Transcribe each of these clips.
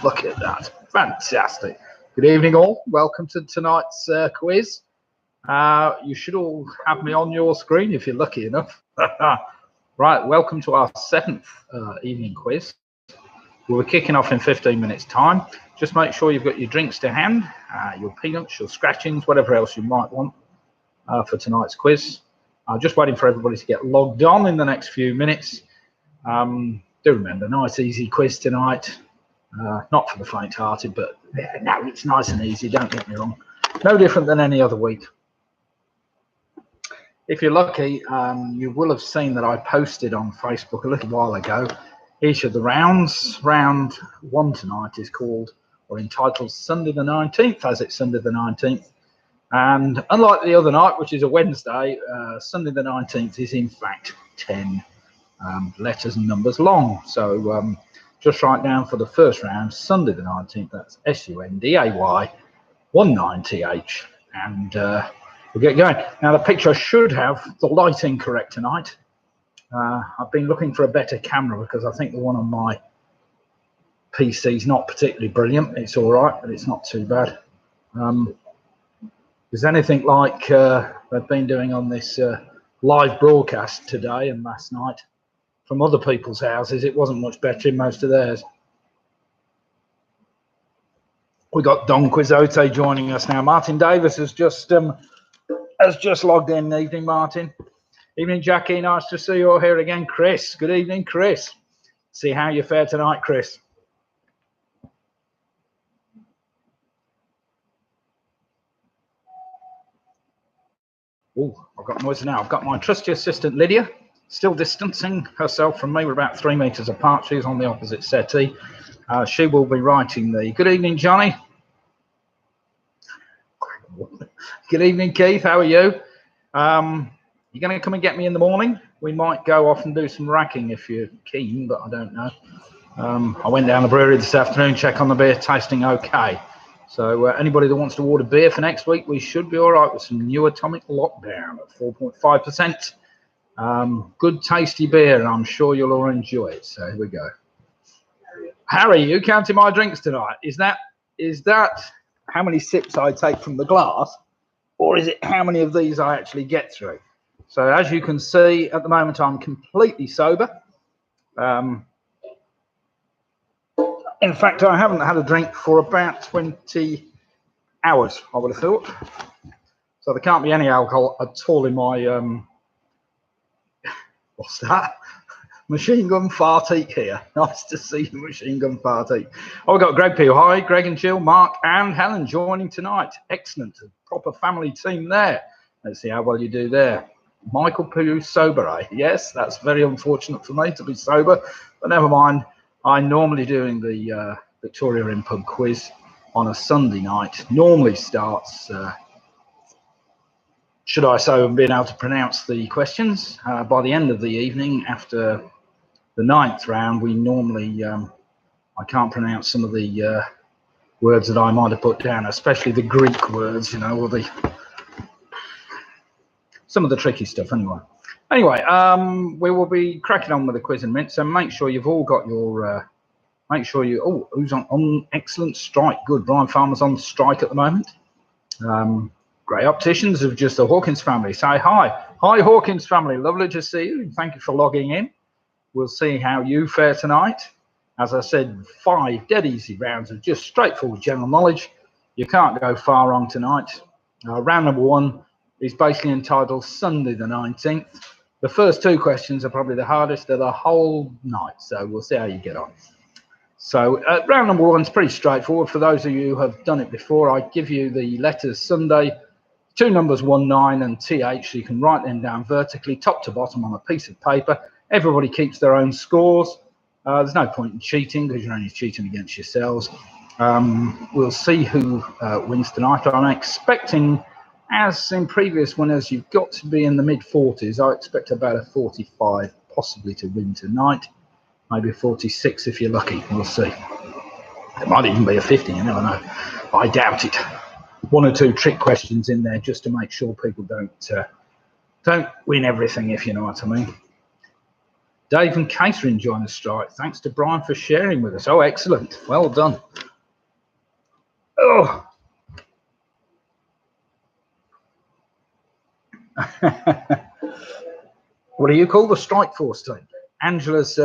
look at that. Fantastic. Good evening, all. Welcome to tonight's quiz. You should all have me on your screen if you're lucky enough. Right, welcome to our 7th evening quiz. We'll be kicking off in 15 minutes' time. Just make sure you've got your drinks to hand, your peanuts, your scratchings, whatever else you might want for tonight's quiz. Just waiting for everybody to get logged on in the next few minutes. Do remember, nice easy quiz tonight. Not for the faint-hearted, but no, it's nice and easy, don't get me wrong. No different than any other week. If you're lucky, you will have seen that I posted on Facebook a little while ago each of the rounds. Round 1 tonight is called or entitled Sunday the 19th, as it's Sunday the 19th. And unlike the other night, which is a Wednesday, Sunday the 19th is in fact 10 letters and numbers long. So just write down for the first round, Sunday the 19th, that's SUNDAY 19TH, and we'll get going. Now the picture should have the lighting correct tonight. I've been looking for a better camera because I think the one on my PC is not particularly brilliant. It's all right, but it's not too bad. Is anything like they've been doing on this live broadcast today and last night from other people's houses? It wasn't much better in most of theirs. We got Don Quixote joining us now. Martin Davis has just logged in. Evening, Martin. Evening, Jackie. Nice to see you all here again. Chris. Good evening, Chris. See how you fare tonight, Chris. Oh, I've got noise now. I've got my trusty assistant, Lydia, still distancing herself from me. We're about 3 meters apart. She's on the opposite settee. She will be writing the... Good evening, Johnny. Good evening, Keith. How are you? You're going to come and get me in the morning? We might go off and do some racking if you're keen, but I don't know. I went down the brewery this afternoon, check on the beer tasting okay. So anybody that wants to order beer for next week, we should be all right with some new Atomic Lockdown at 4.5%. Good tasty beer, and I'm sure you'll all enjoy it. So here we go. Harry, you counting my drinks tonight? Is that how many sips I take from the glass, or is it how many of these I actually get through? So as you can see, at the moment I'm completely sober. In fact, I haven't had a drink for about 20 hours, I would have thought. So there can't be any alcohol at all in my what's that? Machine Gun Fartique here. Nice to see you, Machine Gun Fartique. Oh, we've got Greg Peel. Hi, Greg and Jill, Mark and Helen joining tonight. Excellent. A proper family team there. Let's see how well you do there. Michael Pugh sober, eh? Yes, that's very unfortunate for me to be sober, but never mind. I'm normally doing the Victoria in Pub quiz on a Sunday night. Normally starts, should I say, being able to pronounce the questions. By the end of the evening, after the 9th round, we normally, I can't pronounce some of the words that I might have put down, especially the Greek words, you know, or some of the tricky stuff anyway. Anyway, we will be cracking on with the quiz in a minute, so make sure you've all got your, make sure you, oh, who's on excellent strike? Good, Brian Farmer's on strike at the moment. Great Opticians of just the Hawkins family. Say hi. Hi, Hawkins family. Lovely to see you. Thank you for logging in. We'll see how you fare tonight. As I said, 5 dead easy rounds of just straightforward general knowledge. You can't go far wrong tonight. Round number 1 is basically entitled Sunday the 19th. The first 2 questions are probably the hardest of the whole night, so we'll see how you get on. So round number 1 is pretty straightforward. For those of you who have done it before, I give you the letters Sunday, 2 numbers 1, 9 and TH, so you can write them down vertically, top to bottom on a piece of paper. Everybody keeps their own scores. There's no point in cheating because you're only cheating against yourselves. We'll see who wins tonight. I'm expecting, as in previous winners, you've got to be in the mid-40s. I expect about a 45 possibly to win tonight. Maybe a 46 if you're lucky. We'll see. It might even be a 50, you never know. I doubt it. 1 or 2 trick questions in there just to make sure people don't win everything, if you know what I mean. Dave and Catherine join us strike. Thanks to Brian for sharing with us. Oh, excellent. Well done. Oh. What do you call the Strike Force team? Angela's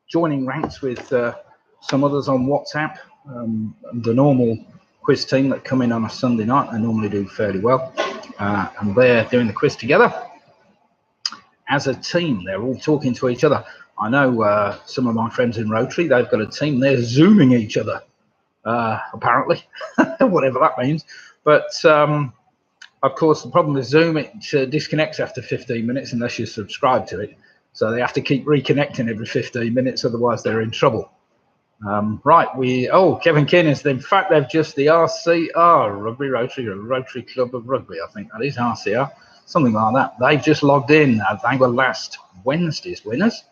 joining ranks with some others on WhatsApp. The normal quiz team that come in on a Sunday night, they normally do fairly well. And they're doing the quiz together. As a team, they're all talking to each other. I know some of my friends in Rotary, they've got a team, they're Zooming each other, apparently, whatever that means. But of course, the problem with Zoom, it disconnects after 15 minutes unless you subscribe to it. So they have to keep reconnecting every 15 minutes, otherwise they're in trouble. Right, Kevin Keenan's, in fact, they've just the RCR, Rugby Rotary, or Rotary Club of Rugby, I think that is RCR, something like that. They've just logged in. They were last Wednesday's winners.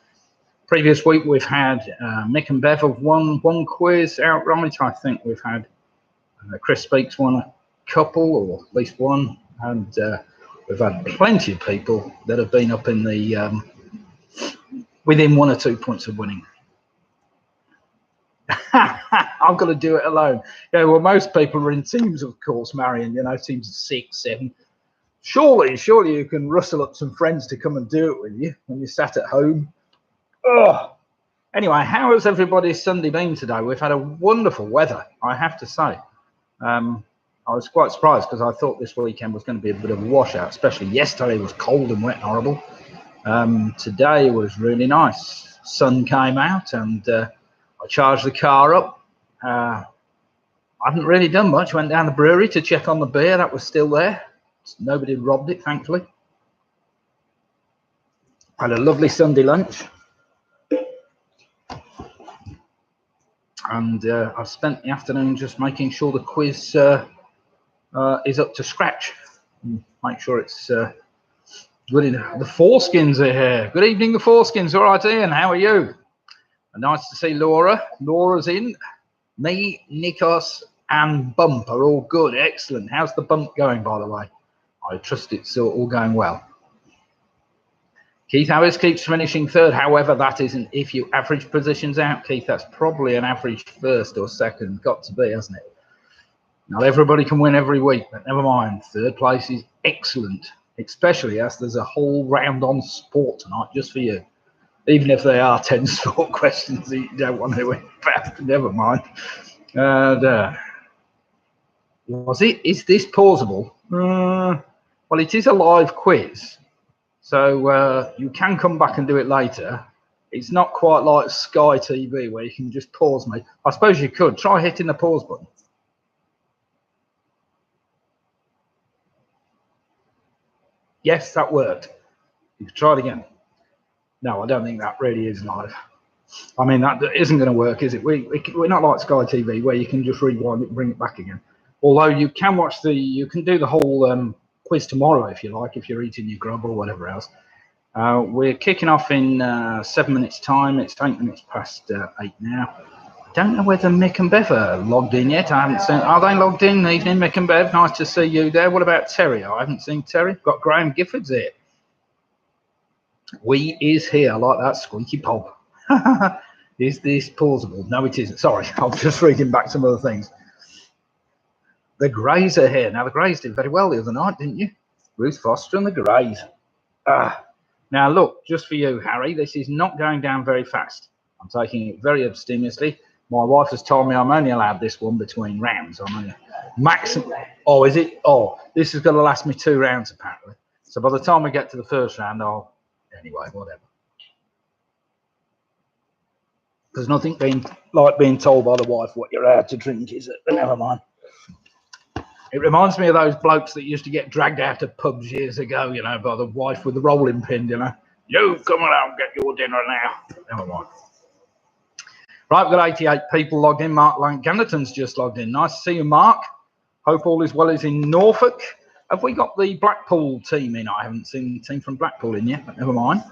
Previous week, we've had Mick and Bev have won one quiz outright. I think we've had Chris Speaks won a couple, or at least one, and we've had plenty of people that have been up in the within 1 or 2 points of winning. I'm going to do it alone. Yeah, well, most people are in teams, of course, Marion, you know, teams of 6, 7. Surely you can rustle up some friends to come and do it with you when you're sat at home. Oh. Anyway, how has everybody's Sunday been today? We've had a wonderful weather, I have to say. I was quite surprised because I thought this weekend was going to be a bit of a washout, especially yesterday was cold and wet and horrible. Today was really nice. Sun came out and I charged the car up. I haven't really done much. Went down the brewery to check on the beer. That was still there. Nobody robbed it, thankfully. Had a lovely Sunday lunch. And I've spent the afternoon just making sure the quiz is up to scratch. Make sure it's good enough. The Foreskins are here. Good evening, the Foreskins. All right, Ian, how are you? Nice to see Laura. Laura's in. Me, Nikos, and Bump are all good. Excellent. How's the Bump going, by the way? I trust it's all going well. Keith Harris keeps finishing third. However, that isn't if you average positions out, Keith. That's probably an average first or second. Got to be, hasn't it? Not everybody can win every week, but never mind. Third place is excellent, especially as there's a whole round on sport tonight just for you. Even if they are 10 sport questions that you don't want to win, but never mind. Is this pausable? Well, it is a live quiz, so you can come back and do it later. It's not quite like Sky TV where you can just pause me. I suppose you could. Try hitting the pause button. Yes, that worked. You can try it again. No, I don't think that really is live. I mean, that isn't going to work, is it? We're not like Sky TV where you can just rewind it and bring it back again. Although you can you can do the whole quiz tomorrow if you like, if you're eating your grub or whatever else. We're kicking off in 7 minutes' time. It's 8 minutes past 8 now. I don't know whether Mick and Bev are logged in yet. I haven't seen. Are they logged in? Evening, Mick and Bev. Nice to see you there. What about Terry? I haven't seen Terry. Got Graham Giffords here. We is here. I like that squeaky pulp. Is this plausible? No, it isn't. Sorry, I'm just reading back some other things. The Greys are here. Now, the Greys did very well the other night, didn't you? Ruth Foster and the Greys. Now, look, just for you, Harry, this is not going down very fast. I'm taking it very abstemiously. My wife has told me I'm only allowed this one between rounds. I'm only maximum. Oh, is it? Oh, this is going to last me 2 rounds, apparently. So by the time we get to the first round, anyway, whatever. There's nothing like being told by the wife what you're allowed to drink, is it? But never mind. It reminds me of those blokes that used to get dragged out of pubs years ago, you know, by the wife with the rolling pin, you know. You come on out and get your dinner now. Never mind. Right, we've got 88 people logged in. Mark Langaniton's just logged in. Nice to see you, Mark. Hope all is well as in Norfolk. Have we got the Blackpool team in? I haven't seen the team from Blackpool in yet, but never mind.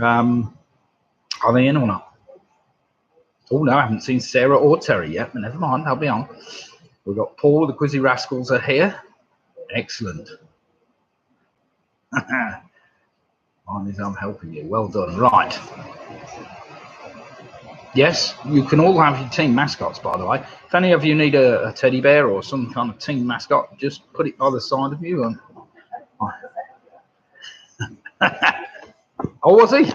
Are they in or not? Oh, no, I haven't seen Sarah or Terry yet, but never mind, they'll be on. We've got Paul, the Quizzy Rascals are here. Excellent. Mine is I'm helping you. Well done. Right. Yes, you can all have your team mascots, by the way. If any of you need a teddy bear or some kind of team mascot, just put it by the side of you. And oh, was he?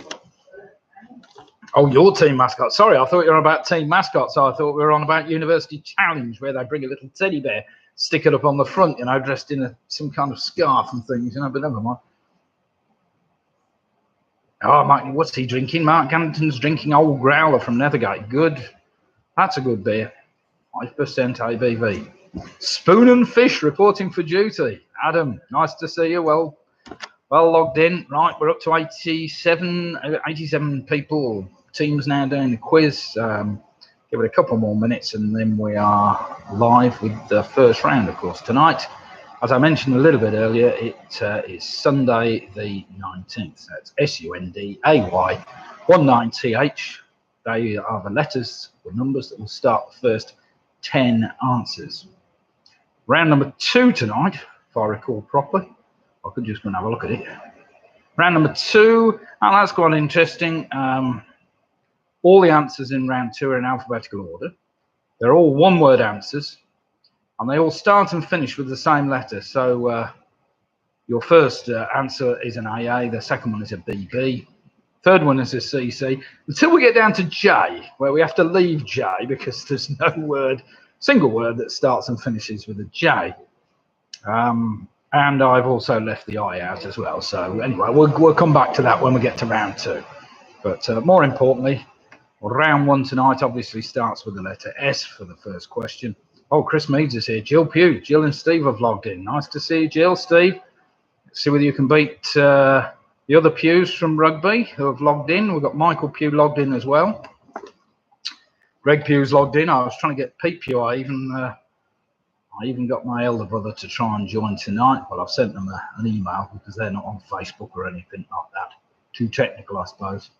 Oh, your team mascot. Sorry, I thought you were on about team mascots. I thought we were on about University Challenge, where they bring a little teddy bear, stick it up on the front, you know, dressed in some kind of scarf and things, you know, but never mind. Oh, Mike, what's he drinking? Mark Gannington's drinking Old Growler from Nethergate. Good. That's a good beer. 5% ABV. Spoon and Fish reporting for duty. Adam, nice to see you. Well logged in. Right, we're up to 87 people, teams now doing the quiz. Give it a couple more minutes and then we are live with the first round, of course. Tonight, as I mentioned a little bit earlier, it is Sunday the 19th. So it's SUNDAY 19TH. They are the letters, the numbers that will start the first 10 answers. Round number 2 tonight, if I recall properly. I could just go and have a look at it. Round number 2, and that's quite interesting. All the answers in round 2 are in alphabetical order. They're all one-word answers, and they all start and finish with the same letter. So your first answer is an AA, the second one is a BB, third one is a CC, until we get down to J, where we have to leave J because there's no single word that starts and finishes with a J. And I've also left the I out as well. So anyway, we'll come back to that when we get to round 2. But more importantly, round 1 tonight obviously starts with the letter S for the first question. Oh, Chris Meads is here. Jill Pugh. Jill and Steve have logged in. Nice to see you, Jill. Steve, let's see whether you can beat the other Pughs from rugby who have logged in. We've got Michael Pugh logged in as well. Greg Pugh's logged in. I was trying to get Pete Pugh. I even got my elder brother to try and join tonight, but I've sent them an email because they're not on Facebook or anything like that. Too technical, I suppose.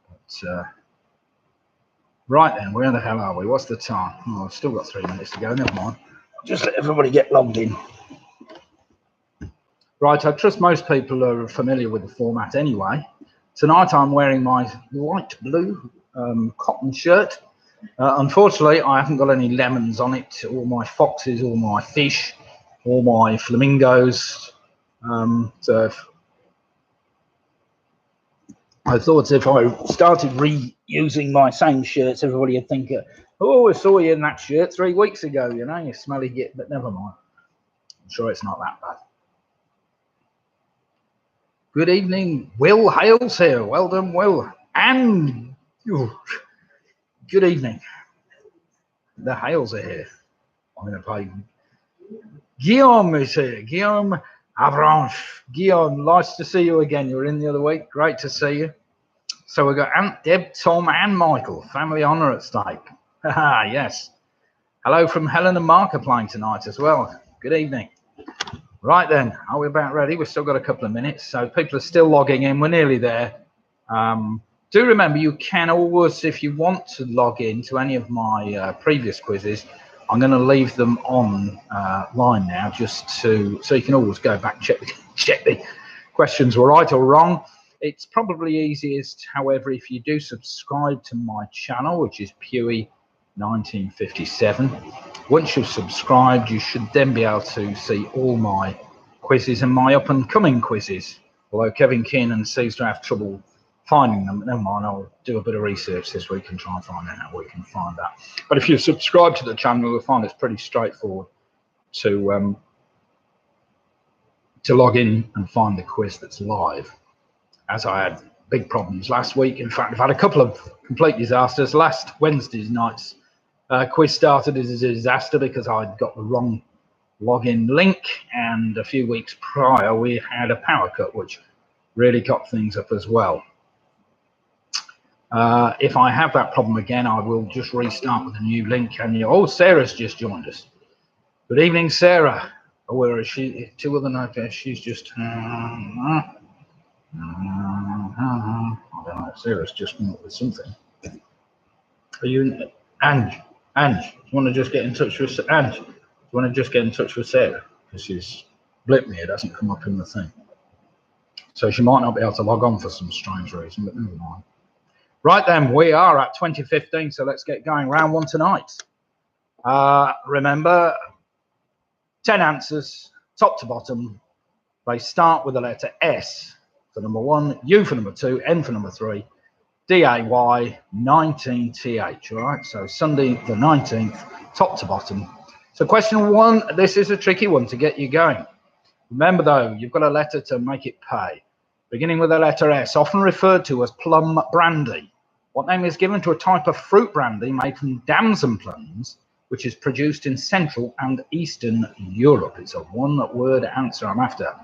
But, right then, where the hell are we? What's the time? Oh, I've still got 3 minutes to go. Never mind. Just let everybody get logged in. Right, I trust most people are familiar with the format anyway. Tonight I'm wearing my light blue cotton shirt. Unfortunately, I haven't got any lemons on it, all my foxes, all my fish, all my flamingos. So I thought if I started reusing my same shirts, everybody would think, oh, I saw you in that shirt 3 weeks ago, you know, you smelly git, but never mind. I'm sure it's not that bad. Good evening, Will Hales here. Well done, Will. And good evening. The Hales are here. I'm going to play. Guillaume is here. Guillaume Avranche. Guillaume, nice to see you again. You were in the other week. Great to see you. So we've got Aunt Deb, Tom, and Michael. Family honour at stake. Yes. Hello from Helen and Mark are playing tonight as well. Good evening. Right then, are we about ready? We've still got a couple of minutes, so people are still logging in. We're nearly there. Do remember, you can always, if you want to log in to any of my previous quizzes, I'm going to leave them on line now, just so you can always go back, check the questions were right or wrong. It's probably easiest, however, if you do subscribe to my channel, which is Pewey1957. Once you've subscribed, you should then be able to see all my quizzes and my up-and-coming quizzes. Although Kevin Keenan seems to have trouble finding them, never mind, I'll do a bit of research this week and try and find out how we can find that. But if you subscribe to the channel, you'll find it's pretty straightforward to log in and find the quiz that's live. As I had big problems last week. In fact, I've had a couple of complete disasters. Last Wednesday's night's quiz started as a disaster because I'd got the wrong login link, and a few weeks prior we had a power cut, which really got things up as well. If I have that problem again, I will just restart with a new link. And oh, Sarah's just joined us. Good evening, Sarah. Oh, where is she? Two other notes. She's just. I don't know. Sarah's just come up with something. Are you, Ange? Ange, do you want to just get in touch with Ange? Do you want to just get in touch with Sarah? Because she's blipped me. It doesn't come up in the thing. So she might not be able to log on for some strange reason, but never mind. Right then, we are at 2015, so let's get going. Round one tonight. Remember, 10 answers, top to bottom. They start with the letter S for number 1, U for number 2, N for number 3, DAY, 19TH. All right, so Sunday the 19th, top to bottom. So question 1, this is a tricky one to get you going. Remember though, you've got a letter to make it pay. Beginning with the letter S, often referred to as plum brandy. What name is given to a type of fruit brandy made from damson plums, which is produced in Central and Eastern Europe? It's a one-word answer I'm after.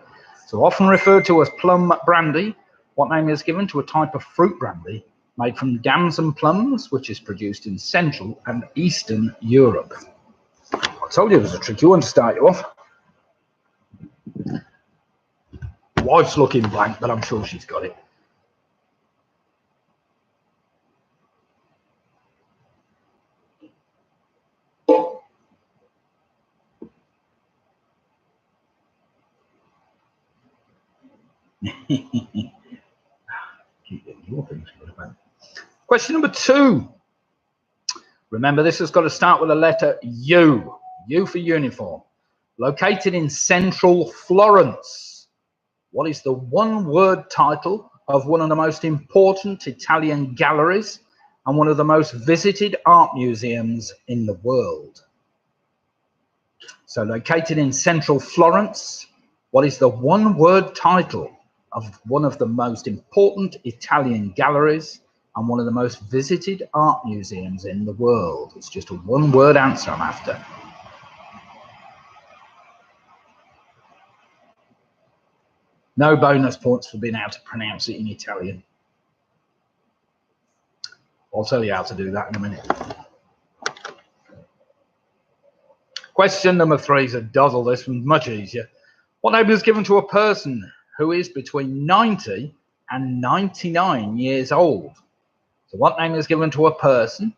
So often referred to as plum brandy, what name is given to a type of fruit brandy made from damson plums, which is produced in Central and Eastern Europe? I told you it was a tricky one to start you off. Wife's looking blank, but I'm sure she's got it. Question number 2. Remember, this has got to start with the letter U. U for uniform. Located in central Florence, what is the one-word title of one of the most important Italian galleries and one of the most visited art museums in the world? So located in central Florence, what is the one-word title of one of the most important Italian galleries and one of the most visited art museums in the world? It's just a one-word answer I'm after. No bonus points for being able to pronounce it in Italian. I'll tell you how to do that in a minute. Question number 3 is a doddle. This one's much easier. What name is given to a person who is between 90 and 99 years old? So what name is given to a person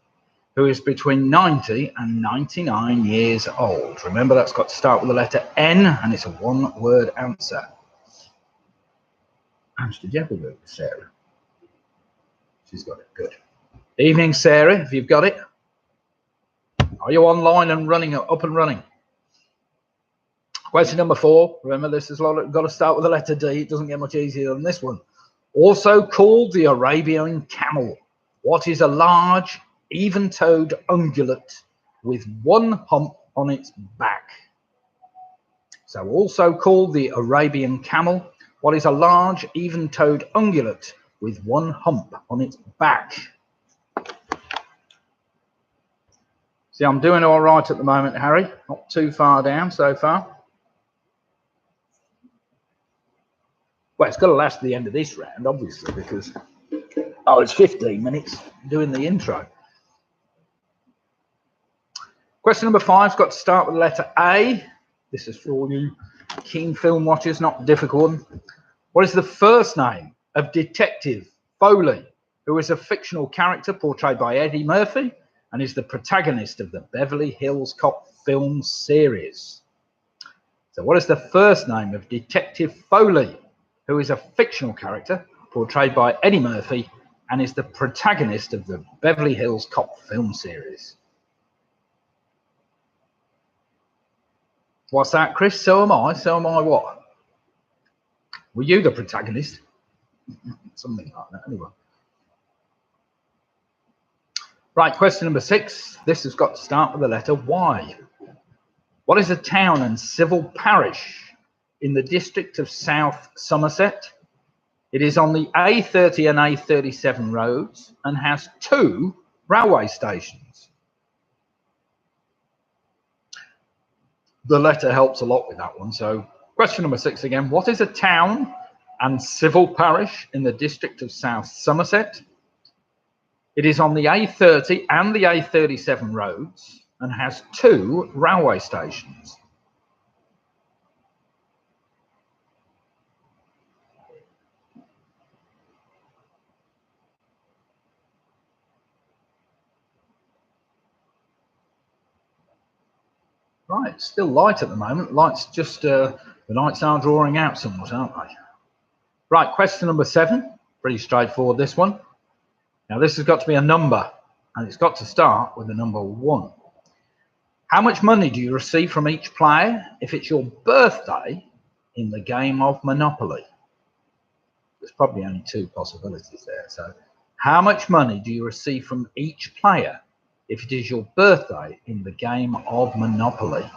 who is between 90 and 99 years old? Remember, that's got to start with the letter N, and it's a one-word answer. Did you ever do it, Sarah? She's got it. Good. Evening, Sarah, if you've got it. Are you online and running, up and running? Question number 4. Remember, this has got to start with the letter D. It doesn't get much easier than this one. Also called the Arabian camel. What is a large, even-toed ungulate with one hump on its back? So also called the Arabian camel. What is a large, even-toed ungulate with one hump on its back? See, I'm doing all right at the moment, Harry. Not too far down so far. Well, it's got to last the end of this round, obviously, because, oh, it's 15 minutes doing the intro. Question number 5's got to start with the letter A. This is for all you keen film watchers, not difficult. What is the first name of Detective Foley, who is a fictional character portrayed by Eddie Murphy and is the protagonist of the Beverly Hills Cop film series? So what is the first name of Detective Foley, who is a fictional character portrayed by Eddie Murphy and is the protagonist of the Beverly Hills Cop film series? What's that, Chris? So am I. So am I what? Were you the protagonist? Something like that, anyway. Right, question number 6. This has got to start with the letter Y. What is a town and civil parish in the district of South Somerset? It is on the A30 and A37 roads and has 2 railway stations. The letter helps a lot with that one. So question number 6 again. What is a town and civil parish in the district of South Somerset? It is on the A30 and the A37 roads and has 2 railway stations. Right, it's still light at the moment. Lights just, the lights are drawing out somewhat, aren't they? Right, question number 7. Pretty straightforward, this one. Now this has got to be a number, and it's got to start with the number 1. How much money do you receive from each player if it's your birthday in the game of Monopoly? There's probably only 2 possibilities there. So how much money do you receive from each player if it is your birthday in the game of Monopoly?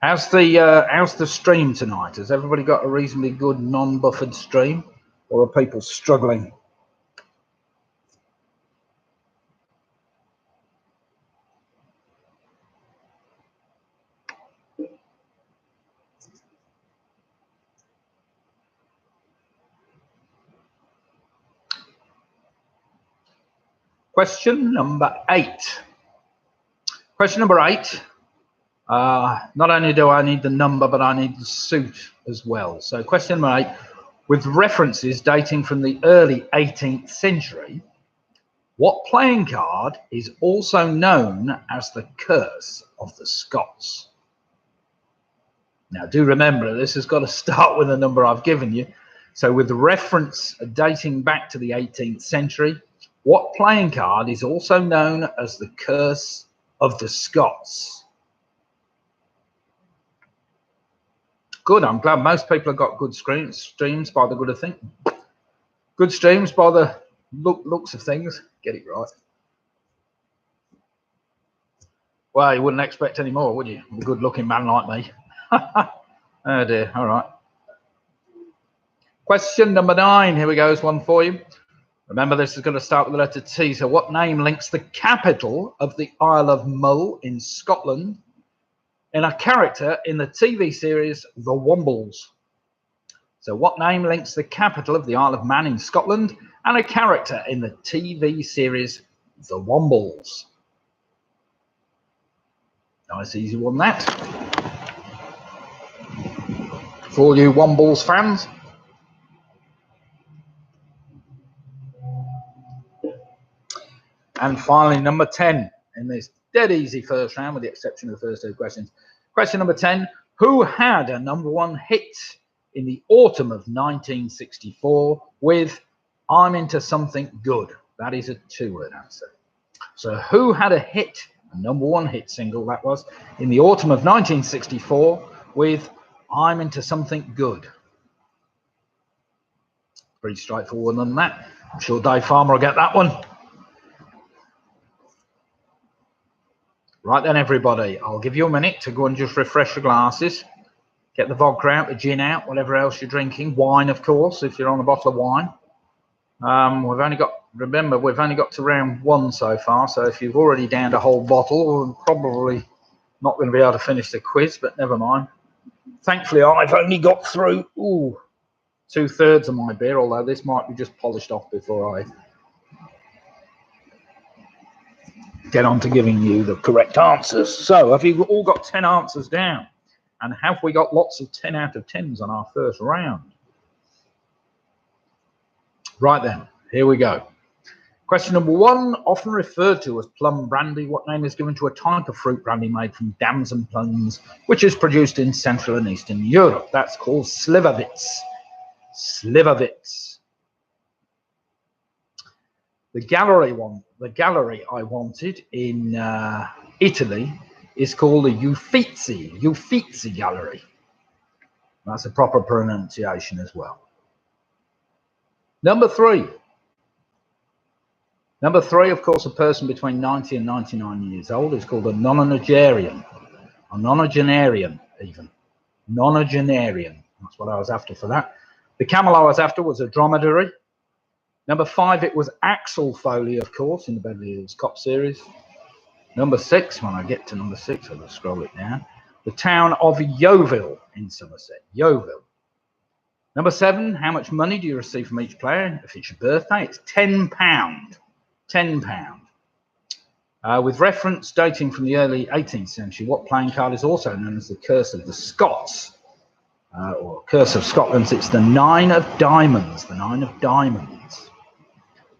How's the stream tonight? Has everybody got a reasonably good non-buffered stream, or are people struggling? Question number 8. Question number 8. Not only do I need the number, but I need the suit as well. So question number 8, with references dating from the early 18th century, what playing card is also known as the Curse of the Scots? Now do remember, this has got to start with the number I've given you. So with the reference dating back to the 18th century, what playing card is also known as the Curse of the Scots? Good, I'm glad most people have got good streams by the good of things. Good streams by the looks of things. Get it right. Well, you wouldn't expect any more, would you? A good-looking man like me. Oh dear, all right. Question number 9, here we go, is one for you. Remember, this is going to start with the letter T. So what name links the capital of the Isle of Mull in Scotland in a character in the TV series The Wombles? So what name links the capital of the Isle of Man in Scotland and a character in the TV series The Wombles? Nice easy one, that. For all you Wombles fans. And finally, number 10 in this dead easy first round, with the exception of the first 2 questions. Question number 10, who had a #1 hit in the autumn of 1964 with I'm Into Something Good? That is a 2-word answer. So who had a hit, a #1 hit single that was, in the autumn of 1964 with I'm Into Something Good? Pretty straightforward than that. I'm sure Dave Farmer will get that one. Right then, everybody, I'll give you a minute to go and just refresh your glasses. Get the vodka out, the gin out, whatever else you're drinking. Wine, of course, if you're on a bottle of wine. Remember, we've only got to round 1 so far, so if you've already downed a whole bottle, we're probably not going to be able to finish the quiz, but never mind. Thankfully, I've only got through 2/3 of my beer, although this might be just polished off before I get on to giving you the correct answers. So have you all got 10 answers down? And have we got lots of 10 out of 10s on our first round? Right then, here we go. Question number 1, often referred to as plum brandy, what name is given to a type of fruit brandy made from damson plums, which is produced in Central and Eastern Europe? That's called Slivovitz. Slivovitz. The gallery I wanted in Italy is called the Uffizi Gallery. That's a proper pronunciation as well. Number 3. Number 3, of course, a person between 90 and 99 years old is called a nonagenarian. A nonagenarian, even. Nonagenarian. That's what I was after for that. The camel I was after was a dromedary. Number 5, it was Axel Foley, of course, in the Beverly Hills Cop series. Number 6, when I get to number 6, I'll just scroll it down. The town of Yeovil in Somerset. Yeovil. Number 7, how much money do you receive from each player? If it's your birthday, it's £10. £10. With reference dating from the early 18th century, what playing card is also known as the Curse of the Scots? Or Curse of Scotland, it's the 9 of Diamonds. The 9 of Diamonds.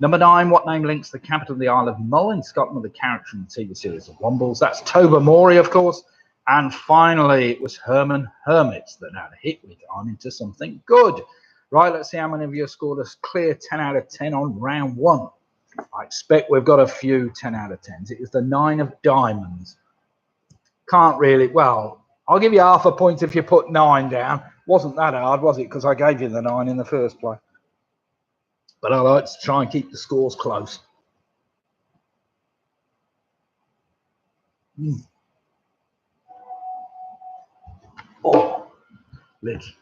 Number 9, what name links the capital of the Isle of Mull in Scotland with the character in the TV series of Wombles? That's Tobermory, of course. And finally, it was Herman Hermits that had a hit with I'm Into Something Good. Right, let's see how many of you scored a clear 10 out of 10 on round 1. I expect we've got a few 10 out of 10s. It was the 9 of diamonds. Can't really, well, I'll give you half a point if you put 9 down. Wasn't that hard, was it? Because I gave you the 9 in the first place. But I like to try and keep the scores close. Oh, let's.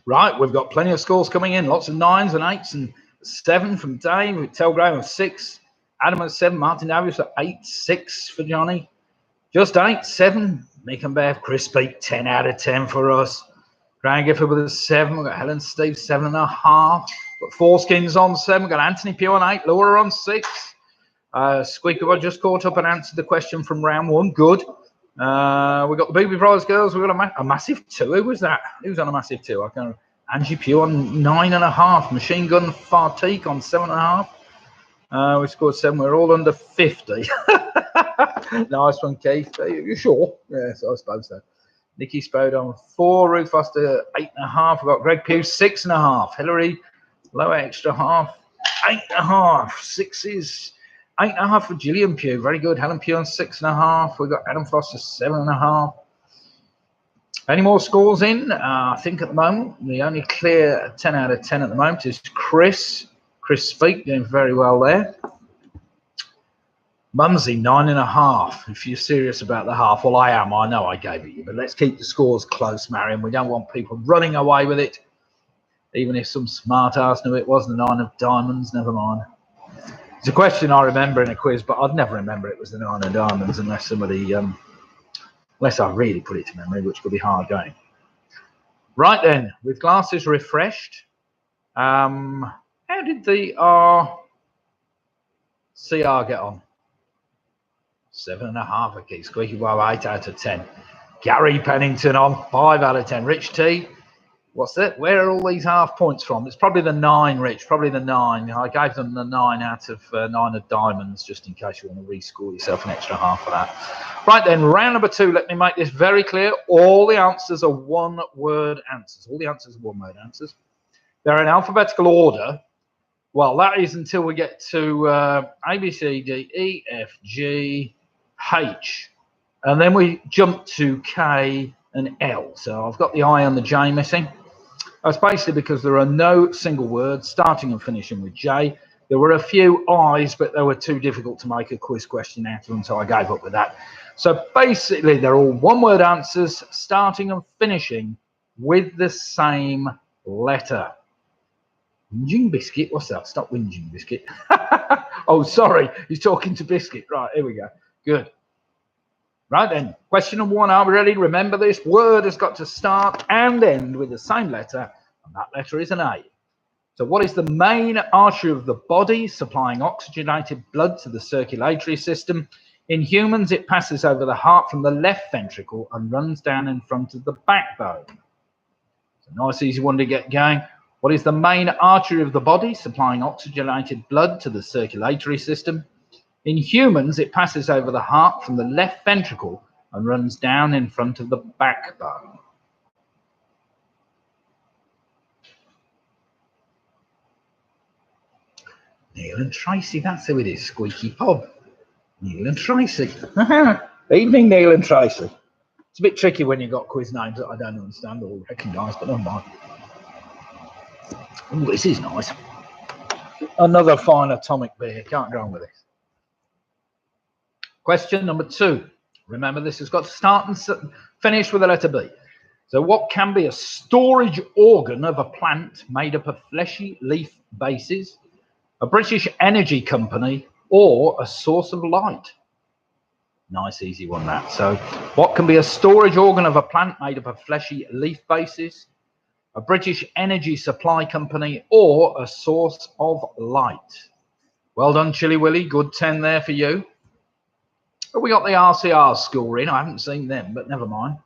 Right, we've got plenty of scores coming in. Lots of 9s and 8s and 7 from Dave. Telgraham of 6. Adam at 7. Martin Davies at 8. 6 for Johnny. Just 8. 7. Mick and Bev. Chris Peak 10 out of 10 for us. Graham Gifford with a 7. We've got Helen Steve 7.5. Got Foreskins on 7. We've got Anthony Pugh on 8. Laura on 6. Squeaker, I just caught up and answered the question from round 1. Good. We got the Booby Brothers girls. We got a massive 2. Who was that? Who's on a massive 2? I can't. Angie Pugh on 9.5. Machine Gun Fartique on 7.5. We scored 7. We're all under 50. Nice one, Keith. Are you sure? Yes, I suppose so. Nikki Spode on 4. Ruth Foster 8.5. We've got Greg Pugh 6.5. Hillary lower extra half 8.5. 6s. 8.5 for Gillian Pugh. Very good. Helen Pugh on 6.5. We've got Adam Foster 7.5. Any more scores in? I think at the moment, the only clear 10 out of 10 at the moment is Chris. Chris Speak doing very well there. Mumsy 9.5. If you're serious about the half, well, I am. I know I gave it you, but let's keep the scores close, Marion. We don't want people running away with it. Even if some smart ass knew it was the 9 of diamonds, never mind. It's a question I remember in a quiz, but I'd never remember it was the 9 of diamonds unless somebody, unless I really put it to memory, which could be hard going. Right then, with glasses refreshed, how did the CR get on? 7.5 for Keith Squeaky Wow, 8 out of 10. Gary Pennington on 5 out of 10. Rich T, what's that? Where are all these half points from? It's probably the 9, Rich. Probably the 9. I gave them the 9 out of 9 of diamonds, just in case you want to rescore yourself an extra half for that. Right then, round number 2. Let me make this very clear. All the answers are one-word answers. All the answers are one-word answers. They're in alphabetical order. Well, that is until we get to A, B, C, D, E, F, G, H. And then we jump to K and L. So I've got the I and the J missing. That's basically because there are no single words starting and finishing with J. There were a few I's, but they were too difficult to make a quiz question out of them, so I gave up with that. So basically, they're all one-word answers starting and finishing with the same letter. Whinging Biscuit? What's that? Stop whinging, Biscuit. Oh, sorry. He's talking to Biscuit. Right, here we go. Good. Right then, question number 1. Are we ready? Remember this. Word has got to start and end with the same letter, and that letter is an A. So what is the main artery of the body supplying oxygenated blood to the circulatory system? In humans, it passes over the heart from the left ventricle and runs down in front of the backbone. It's a nice, easy one to get going. What is the main artery of the body supplying oxygenated blood to the circulatory system? In humans, it passes over the heart from the left ventricle and runs down in front of the backbone. Neil and Tracy, that's who it is, Squeaky Pub. Neil and Tracy. Evening, Neil and Tracy. It's a bit tricky when you've got quiz names that I don't understand or recognise, but never mind. Oh, this is nice. Another fine atomic beer. Can't go on with this. Question number 2. Remember, this has got to start and finish with the letter B. So what can be a storage organ of a plant made up of fleshy leaf bases, a British energy company, or a source of light? Nice, easy one, that. So what can be a storage organ of a plant made up of fleshy leaf bases, a British energy supply company, or a source of light? Well done, Chilly Willy. Good 10 there for you. But we got the RCR score in. I haven't seen them, but never mind.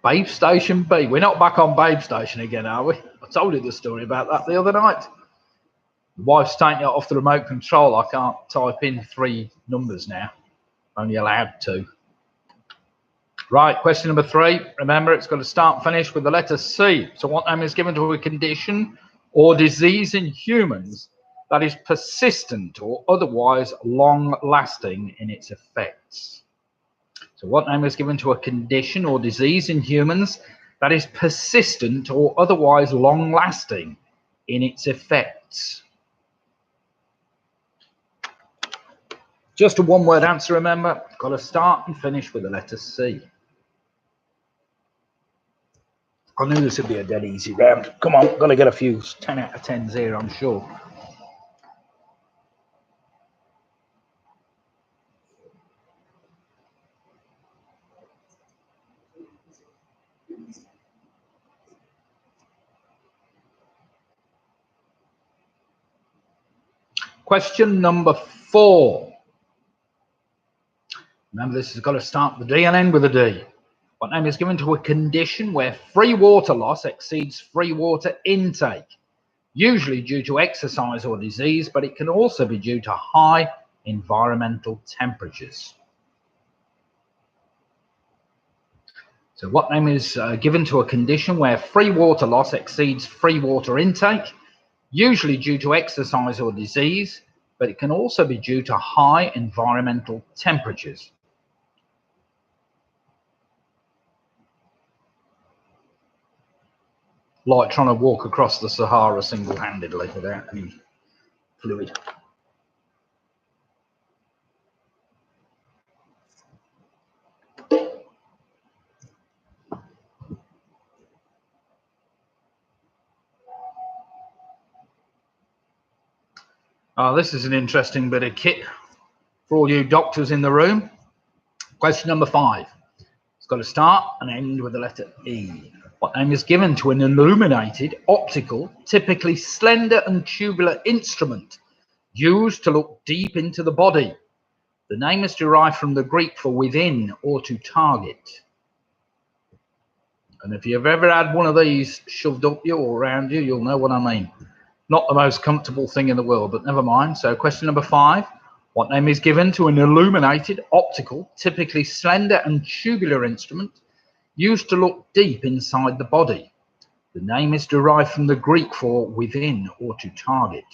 Babe Station B. We're not back on Babe Station again, are we? I told you the story about that the other night. The wife's taking it off the remote control. I can't type in 3 numbers now. Only allowed 2. Right, question number 3. Remember, it's got to start and finish with the letter C. So what name is given to a condition or disease in humans that is persistent or otherwise long-lasting in its effects? So what name is given to a condition or disease in humans that is persistent or otherwise long-lasting in its effects? Just a one-word answer, remember. Got to start and finish with the letter C. I knew this would be a dead easy round. Come on, got to get a few 10 out of 10s here, I'm sure. Question number 4. Remember, this has got to start with a D and end with a D. What name is given to a condition where free water loss exceeds free water intake, usually due to exercise or disease, but it can also be due to high environmental temperatures? So what name is given to a condition where free water loss exceeds free water intake, usually due to exercise or disease, but it can also be due to high environmental temperatures? Like trying to walk across the Sahara single-handedly without any fluid. This is an interesting bit of kit for all you doctors in the room. Question number 5. It's got to start and end with the letter E. What name is given to an illuminated, optical, typically slender and tubular instrument used to look deep into the body? The name is derived from the Greek for within or to target. And if you've ever had one of these shoved up you or around you, you'll know what I mean. Not the most comfortable thing in the world, but never mind. So question number 5. What name is given to an illuminated, optical, typically slender and tubular instrument used to look deep inside the body? The name is derived from the Greek for within or to target.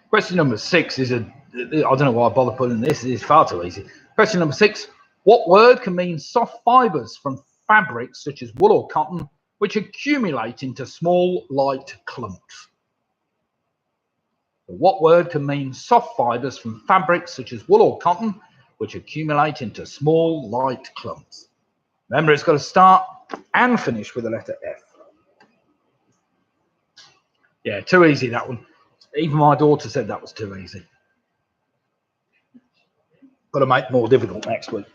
Question number 6 is I don't know why I bother putting this. It is far too easy. Question number 6. What word can mean soft fibers from fabrics such as wool or cotton, which accumulate into small, light clumps? What word can mean soft fibers from fabrics such as wool or cotton, which accumulate into small, light clumps? Remember, it's got to start and finish with the letter F. Yeah, too easy, that one. Even my daughter said that was too easy. Got to make it more difficult next week.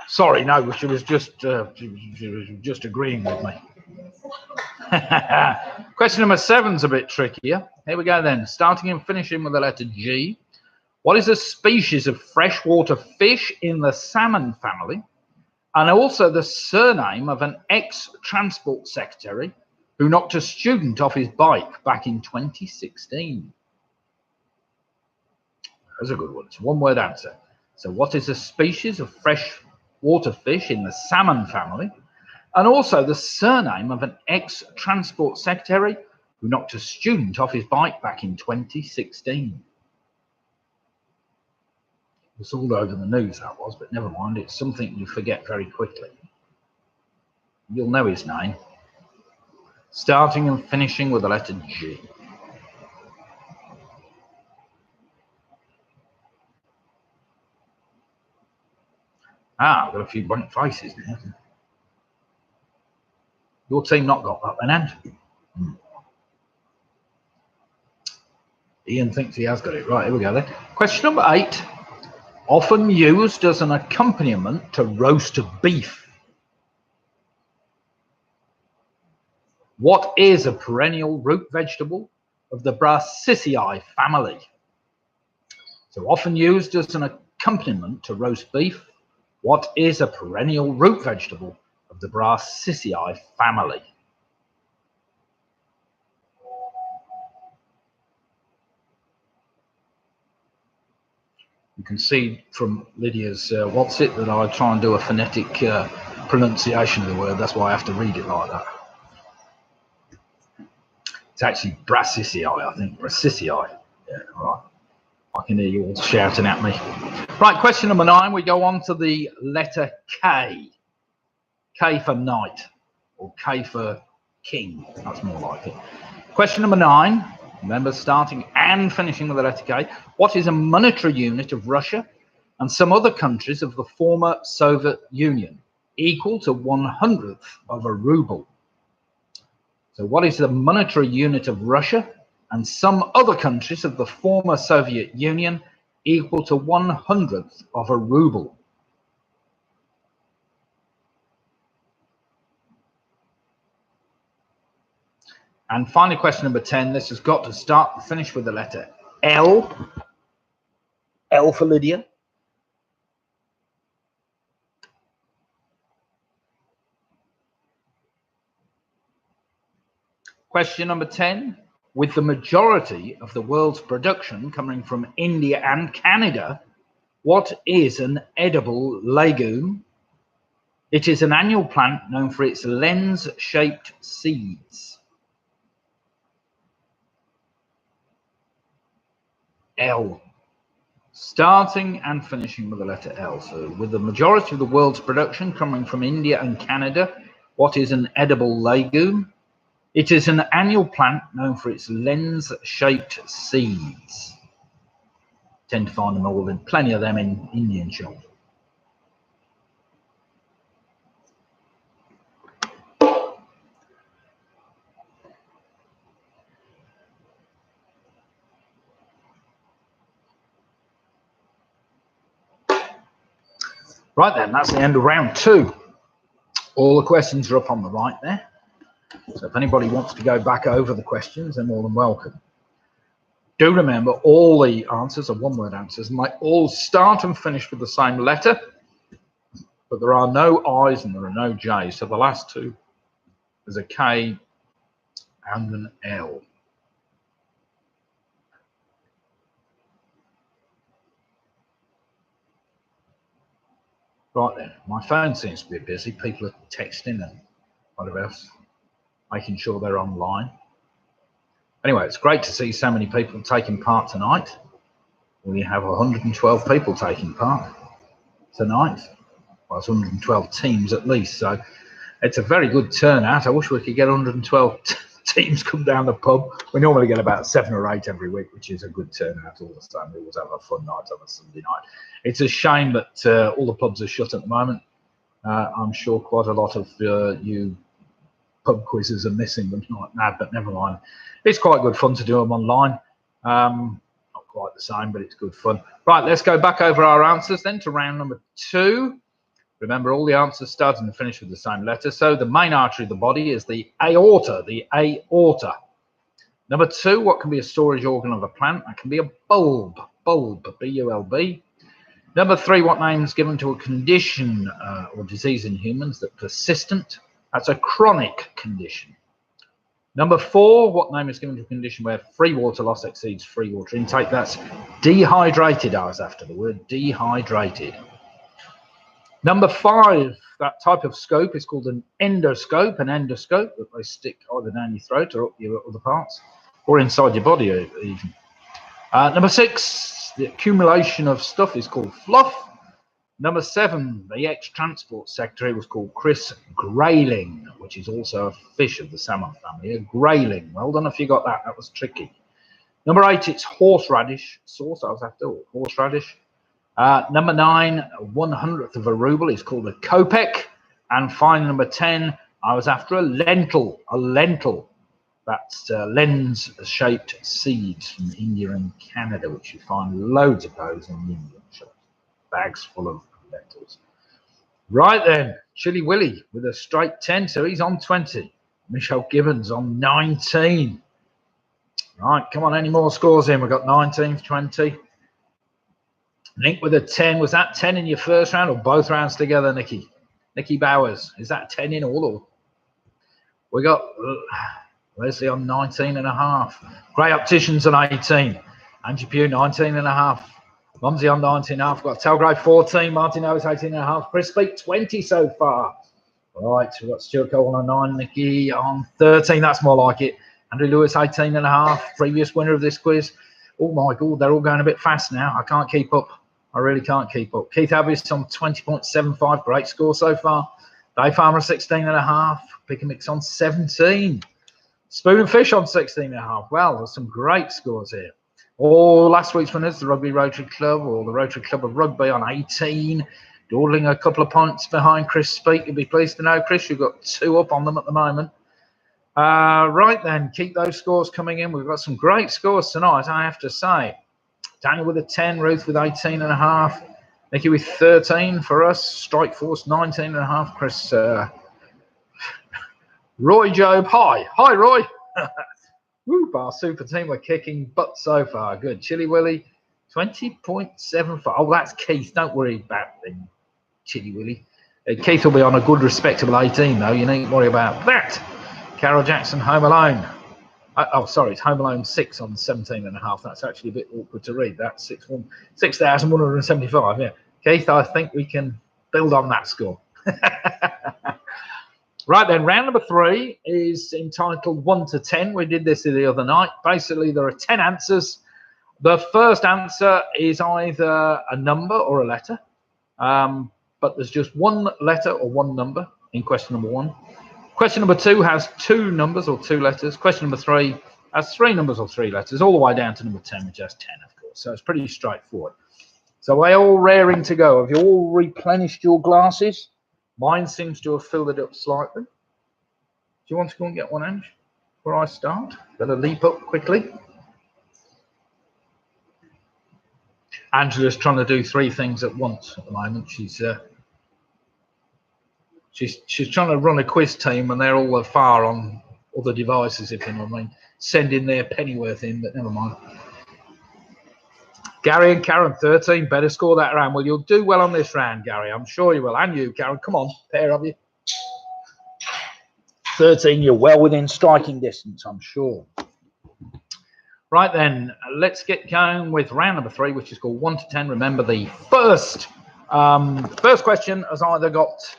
Sorry, no, she was just agreeing with me. Question number 7's a bit trickier. Here we go then. Starting and finishing with the letter G. What is a species of freshwater fish in the salmon family, and also the surname of an ex-transport secretary who knocked a student off his bike back in 2016? That's a good one. It's a one-word answer. So what is a species of freshwater fish in the salmon family, and also the surname of an ex-transport secretary who knocked a student off his bike back in 2016? It was all over the news, that was, but never mind. It's something you forget very quickly. You'll know his name. Starting and finishing with the letter G. I've got a few blank faces now. Your team not got that then, Ant? Ian thinks he has got it. Right, here we go then. Question number 8. Often used as an accompaniment to roast beef. What is a perennial root vegetable of the Brassicaceae family? So often used as an accompaniment to roast beef. What is a perennial root vegetable of the Brassicaceae family? You can see from Lydia's what's it that I try and do a phonetic pronunciation of the word. That's why I have to read it like that. It's actually Brassicaceae, I think. Brassicaceae. Yeah, right. I can hear you all shouting at me. Right, question number 9. We go on to the letter K. K for knight, or K for king. That's more like it. Question number 9. Remember, starting and finishing with the letter K. What is a monetary unit of Russia and some other countries of the former Soviet Union, equal to 1/100th of a ruble? So what is the monetary unit of Russia and some other countries of the former Soviet Union, equal to 1/100th of a ruble? And finally, question number 10. This has got to start and finish with the letter L. L for Lydia. Question number 10. With the majority of the world's production coming from India and Canada, what is an edible legume? It is an annual plant known for its lens-shaped seeds. L. Starting and finishing with the letter L. So with the majority of the world's production coming from India and Canada, what is an edible legume? It is an annual plant known for its lens-shaped seeds. Tend to find them all in plenty of them in Indian shops. Right then, that's the end of round 2. All the questions are up on the right there. So if anybody wants to go back over the questions, they're more than welcome. Do remember, all the answers are one-word answers, and they all start and finish with the same letter, but there are no I's and there are no J's. So the last 2, there's a K and an L. Right then, my phone seems to be busy. People are texting and whatever else, making sure they're online. Anyway, it's great to see so many people taking part tonight. We have 112 people taking part tonight. Well, it's 112 teams at least, so it's a very good turnout. I wish we could get 112 teams come down the pub. We normally get about 7 or 8 every week, which is a good turnout all the time. We always have a fun night on a Sunday night. It's a shame that all the pubs are shut at the moment. I'm sure quite a lot of you pub quizzes are missing them like mad, but never mind. It's quite good fun to do them online. Not quite the same, but it's good fun. Right, let's go back over our answers then to round number 2. Remember, all the answers start and finish with the same letter. So the main artery of the body is the aorta, the aorta. Number 2, what can be a storage organ of a plant? That can be a bulb, B-U-L-B. Number 3, what name is given to a condition or disease in humans that's persistent? That's a chronic condition. Number 4, what name is given to a condition where free water loss exceeds free water intake? That's dehydrated. I was after the word dehydrated. Number 5, that type of scope is called an endoscope that they stick either down your throat or up your other parts, or inside your body even. Number 6, the accumulation of stuff is called fluff. Number 7, the ex-transport secretary was called Chris Grayling, which is also a fish of the salmon family, a grayling. Well done if you got that, that was tricky. Number 8, it's horseradish sauce, I was after, horseradish. Number 9, 1/100th of a ruble is called a kopeck. And finally, number 10, I was after a lentil. That's lens-shaped seeds from India and Canada, which you find loads of those in the Indian shops. Bags full of lentils. Right then, Chilly Willy with a straight 10, so he's on 20. Michelle Gibbons on 19. Right, come on, any more scores in? We've got 19, 20. Nick with a 10. Was that 10 in your first round or both rounds together, Nicky? Nicky Bowers. Is that 10 in all? Or? We got Leslie on 19.5. Grey Opticians on 18. Angie Pugh 19.5. Mumsy on 19.5. We've got Telgrave 14. Martin Owens 18.5. Chris Speak 20 so far. Right, we've got Stuart Cole on 9. Nicky on 13. That's more like it. Andrew Lewis 18.5. Previous winner of this quiz. Oh my God, they're all going a bit fast now. I can't keep up. I really can't keep up. Keith Abbey's on 20.75. Great score so far. Dave Farmer 16.5. Pick a Mix on 17. Spoon and Fish on 16.5. Well, there's some great scores here. All last week's winners, the Rugby Rotary Club or the Rotary Club of Rugby on 18. Dawdling a couple of points behind Chris Speak. You'll be pleased to know, Chris, you've got 2 up on them at the moment. Right then, keep those scores coming in. We've got some great scores tonight, I have to say. Daniel with a 10, Ruth with 18.5, Nicky with 13 for us, Strike Force 19.5, Chris, Roy Job, hi Roy. Woo, our super team are kicking butt so far. Good. Chili Willy 20.75. Oh, that's Keith. Don't worry about them, Chili Willy. Keith will be on a good respectable 18 though. You needn't worry about that. Carol Jackson, Home Alone. Oh, sorry, it's Home Alone 6 on 17.5. That's actually a bit awkward to read. That's 6,175. Yeah, Keith, I think we can build on that score. Right then, round number 3 is entitled 1 to 10. We did this the other night. Basically, there are 10 answers. The first answer is either a number or a letter, but there's just one letter or one number in question number 1. Question number 2 has 2 numbers or 2 letters. Question number 3 has 3 numbers or 3 letters, all the way down to number 10, which has 10, of course. So it's pretty straightforward. So we're all raring to go. Have you all replenished your glasses? Mine seems to have filled it up slightly. Do you want to go and get one, Ange, before I start? Better leap up quickly. Angela's trying to do 3 things at once at the moment. She's trying to run a quiz team, and they're all far on other devices, if you know what I mean. Sending their pennyworth in, but never mind. Gary and Karen, 13. Better score that round. Well, you'll do well on this round, Gary. I'm sure you will. And you, Karen. Come on, pair of you. 13, you're well within striking distance, I'm sure. Right then, let's get going with round number 3, which is called 1 to 10. Remember, the first question has either got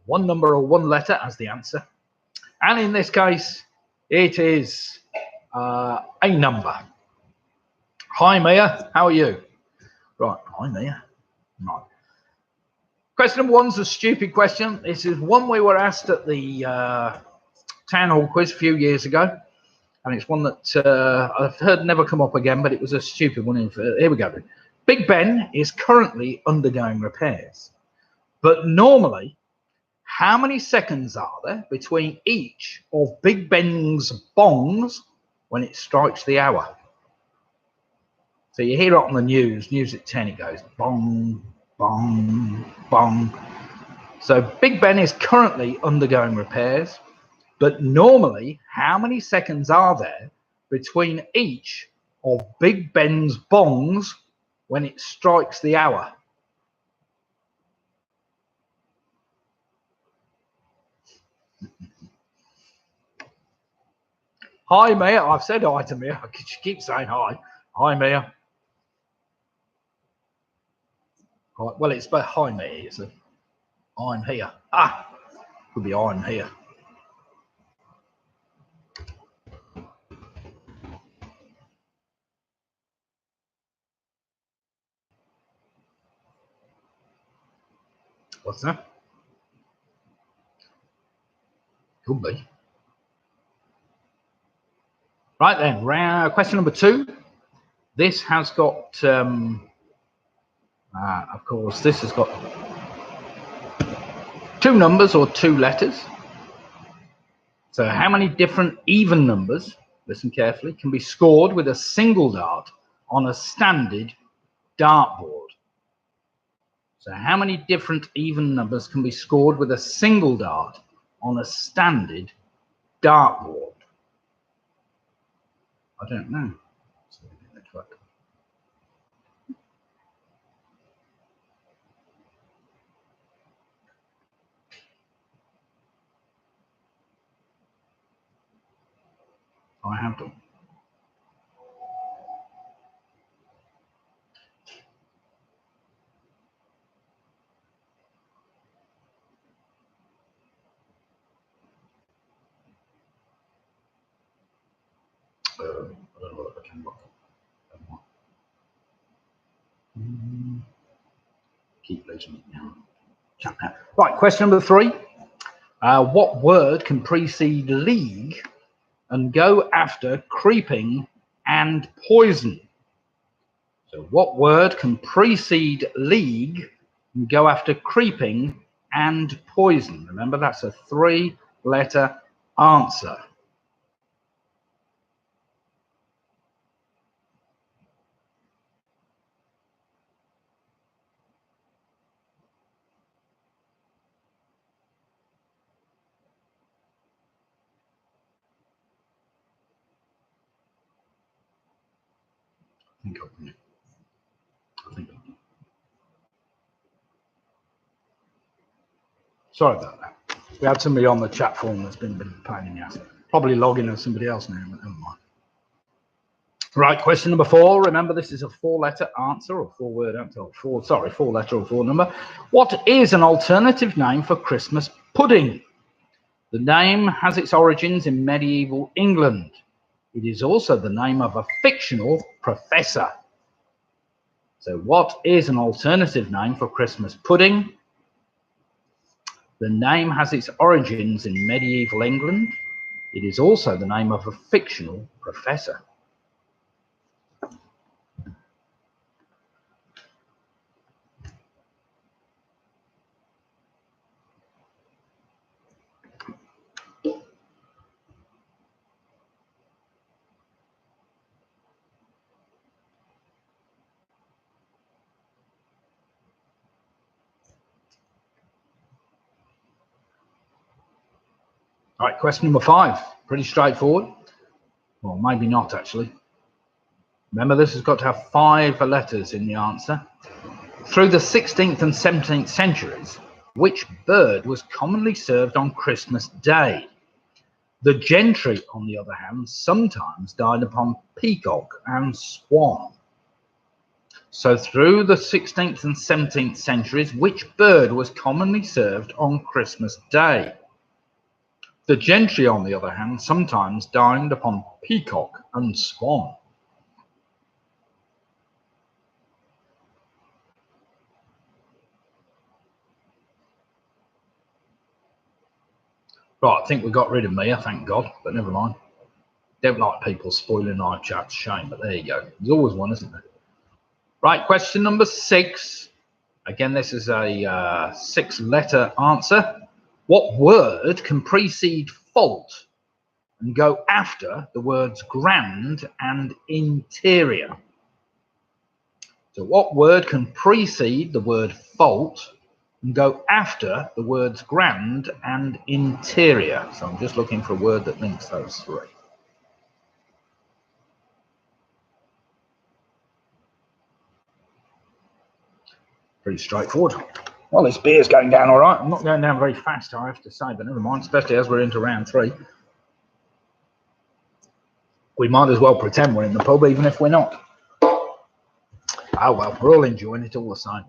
one number or one letter as the answer. And in this case, it is a number. Hi, Mia. How are you? Right. Hi, Mia. Right. Question number 1's a stupid question. This is one we were asked at the Town Hall quiz a few years ago. And it's one that I've heard never come up again, but it was a stupid one. Here we go. Big Ben is currently undergoing repairs. But normally, how many seconds are there between each of Big Ben's bongs when it strikes the hour? So you hear it on the news at 10, it goes bong, bong, bong. So Big Ben is currently undergoing repairs, but normally how many seconds are there between each of Big Ben's bongs when it strikes the hour? Hi, Mia. I've said hi to Mia. She keeps saying hi. Hi, Mia. Right, well, it's but hi, Mia, is it? I'm here. Ah, could be I'm here. What's that? Could be. Right then, question number 2. This has got, of course, this has got 2 numbers or 2 letters. So how many different even numbers, listen carefully, can be scored with a single dart on a standard dartboard? So how many different even numbers can be scored with a single dart on a standard dartboard? I don't know. I have done. Keep losing it now. Right, question number 3. What word can precede league and go after creeping and poison? So what word can precede league and go after creeping and poison? Remember, that's a 3-letter answer. I think I've done it. Sorry about that. We had somebody on the chat forum that's been a bit of a pain in the ass. Probably logging as somebody else now, but never mind. Right, question number 4. Remember, this is a 4-letter answer or 4-word answer. 4-letter or 4 number. What is an alternative name for Christmas pudding? The name has its origins in medieval England. It is also the name of a fictional professor. So what is an alternative name for Christmas pudding? The name has its origins in medieval England. It is also the name of a fictional professor. All right, question number 5. Pretty straightforward. Well, maybe not, actually. Remember, this has got to have 5 letters in the answer. Through the 16th and 17th centuries, which bird was commonly served on Christmas Day? The gentry, on the other hand, sometimes dined upon peacock and swan. So through the 16th and 17th centuries, which bird was commonly served on Christmas Day? The gentry, on the other hand, sometimes dined upon peacock and swan. Right, I think we got rid of Mia, thank God, but never mind. Don't like people spoiling our chat's shame, but there you go. There's always one, isn't there? Right, question number 6. Again, this is a 6-letter answer. What word can precede fault and go after the words grand and interior? So what word can precede the word fault and go after the words grand and interior? So I'm just looking for a word that links those 3. Pretty straightforward. Well, this beer's going down all right. I'm not going down very fast, I have to say, but never mind, especially as we're into round 3. We might as well pretend we're in the pub, even if we're not. Oh, well, we're all enjoying it all the same.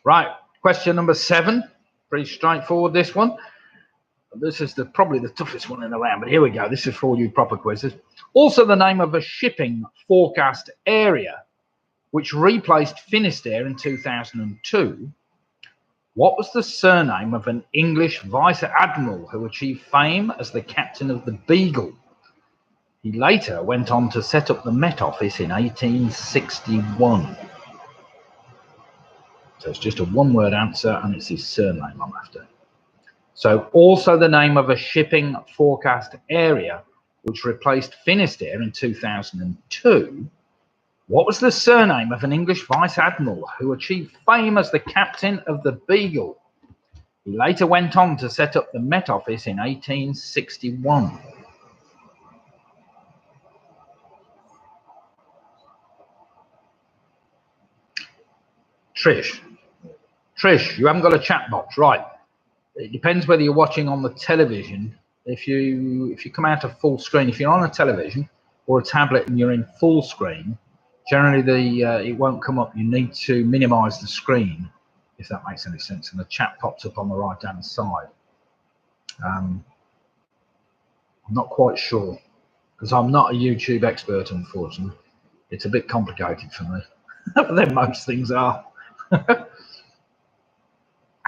Right, question number 7. Pretty straightforward, this one. This is probably the toughest one in the round, but here we go. This is for all you proper quizzes. Also the name of a shipping forecast area, which replaced Finisterre in 2002. What was the surname of an English vice admiral who achieved fame as the captain of the Beagle? He later went on to set up the Met Office in 1861. So it's just a 1-word answer, and it's his surname I'm after. So also the name of a shipping forecast area, which replaced Finisterre in 2002. What was the surname of an English vice admiral who achieved fame as the captain of the Beagle? He later went on to set up the Met Office in 1861. Trish, you haven't got a chat box, right? It depends whether you're watching on the television if you come out of full screen, if you're on a television or a tablet and you're in full screen, generally it won't come up. You need to minimize the screen, if that makes any sense, and the chat pops up on the right hand side. I'm not quite sure, because I'm not a YouTube expert, unfortunately. It's a bit complicated for me. Then most things are.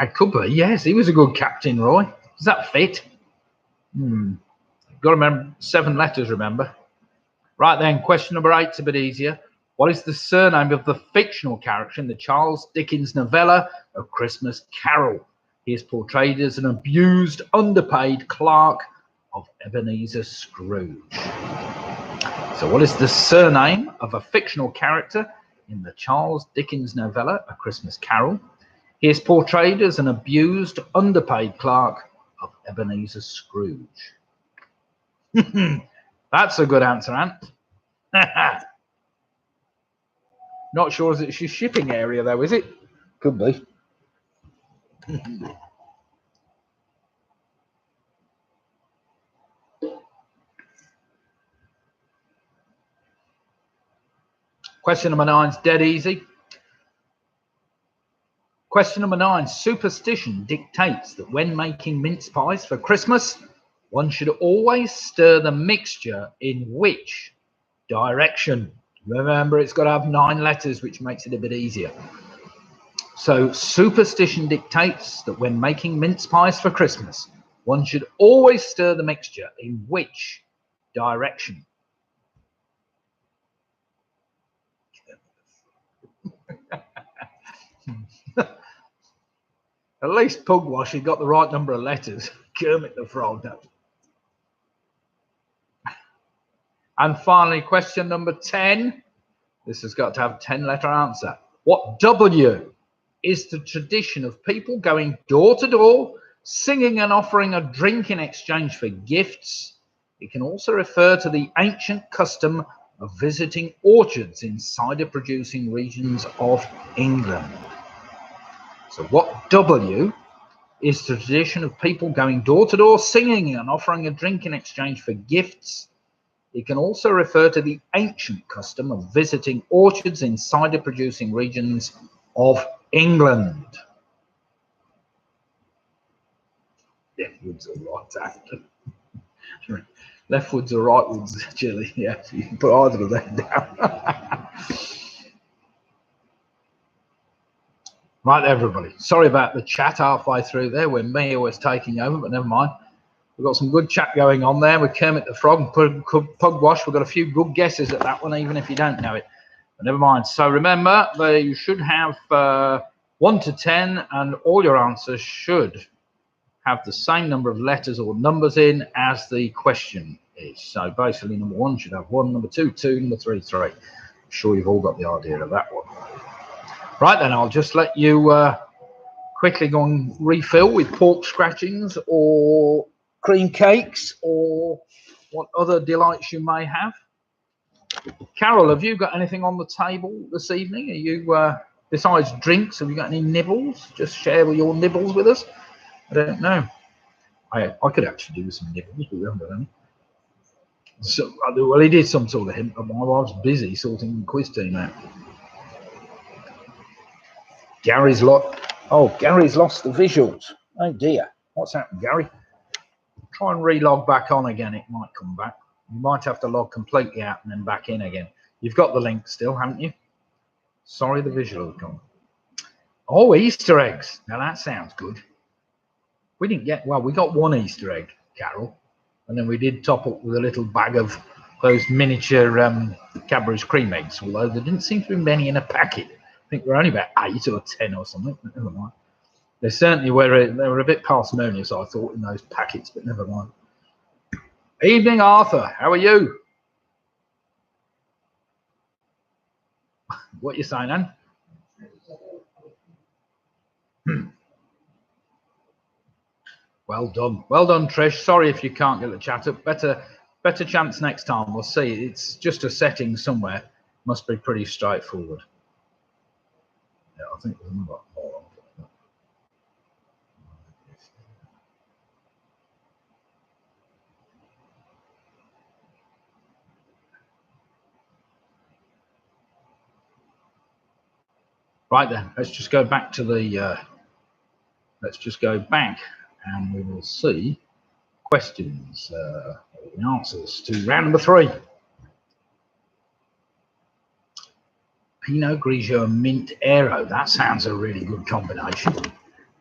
It could be, yes. He was a good captain, Roy. Does that fit? You've got to remember 7 letters, remember. Right then, question number 8's a bit easier. What is the surname of the fictional character in the Charles Dickens novella A Christmas Carol? He is portrayed as an abused, underpaid clerk of Ebenezer Scrooge. So what is the surname of a fictional character in the Charles Dickens novella A Christmas Carol? He is portrayed as an abused, underpaid clerk of Ebenezer Scrooge. That's a good answer, Ant. Not sure if it's your shipping area, though, is it? Could be. Question number 9's dead easy. Question number 9. Superstition dictates that when making mince pies for Christmas, one should always stir the mixture in which direction? Remember, it's got to have 9 letters, which makes it a bit easier. So superstition dictates that when making mince pies for Christmas, one should always stir the mixture in which direction? At least Pugwash, he got the right number of letters. Kermit the Frog. And finally, question number 10. This has got to have a 10-letter answer. What W is the tradition of people going door to door, singing and offering a drink in exchange for gifts? It can also refer to the ancient custom of visiting orchards in cider-producing regions of England. So what W is the tradition of people going door to door, singing and offering a drink in exchange for gifts? It can also refer to the ancient custom of visiting orchards in cider-producing regions of England. Leftwards or right? Leftwards or rightwards, actually. Yeah, so you can put either of them down. Right, everybody. Sorry about the chat halfway through there when Mia was taking over, but never mind. We've got some good chat going on there with Kermit the Frog and Pugwash. We've got a few good guesses at that one, even if you don't know it. But never mind. So remember, you should have 1 to 10, and all your answers should have the same number of letters or numbers in as the question is. So basically, number 1 should have 1, number 2, 2, number 3, 3. I'm sure you've all got the idea of that one. Right then, I'll just let you quickly go and refill with pork scratchings or cream cakes or what other delights you may have. Carol, have you got anything on the table this evening? Are you, besides drinks, have you got any nibbles? Just share your nibbles with us. I don't know. I could actually do with some nibbles, but we haven't got any. So, well, he did some sort of hint, but I was busy sorting the quiz team out. Gary's lost the visuals. Oh dear, what's happened, Gary? Try and relog back on again. It might come back. You might have to log completely out and then back in again. You've got the link still, haven't you? Sorry, the visual has gone. Oh, Easter eggs. Now that sounds good. We didn't get, well, we got 1 Easter egg, Carol, and then we did top up with a little bag of those miniature Cadbury's cream eggs, although there didn't seem to be many in a packet. I think we're only about 8 or 10 or something, but never mind. They certainly were, they were a bit parsimonious, I thought, in those packets, but never mind. Evening, Arthur. How are you? What are you saying, Anne? Well done. Well done, Trish. Sorry if you can't get the chat up. Better chance next time. We'll see. It's just a setting somewhere. Must be pretty straightforward. Yeah, I think there's a lot more. Right then, let's just go back to the. Let's just go back, and we will see questions, the answers to round number 3. Pinot Grigio Mint Aero. That sounds a really good combination.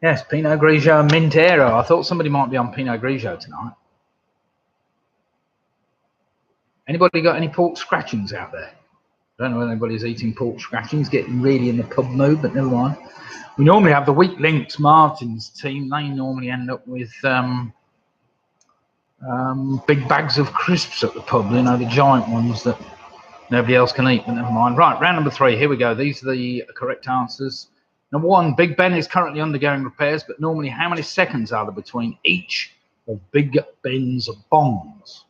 Yes, Pinot Grigio Mint Aero. I thought somebody might be on Pinot Grigio tonight. Anybody got any pork scratchings out there? I don't know whether anybody's eating pork scratchings, getting really in the pub mood, but never mind. We normally have the weak links, Martin's team. They normally end up with big bags of crisps at the pub, you know, the giant ones that nobody else can eat, but never mind. Right, round number 3, here we go. These are the correct answers. Number 1, Big Ben is currently undergoing repairs, but normally how many seconds are there between each of Big Ben's bongs?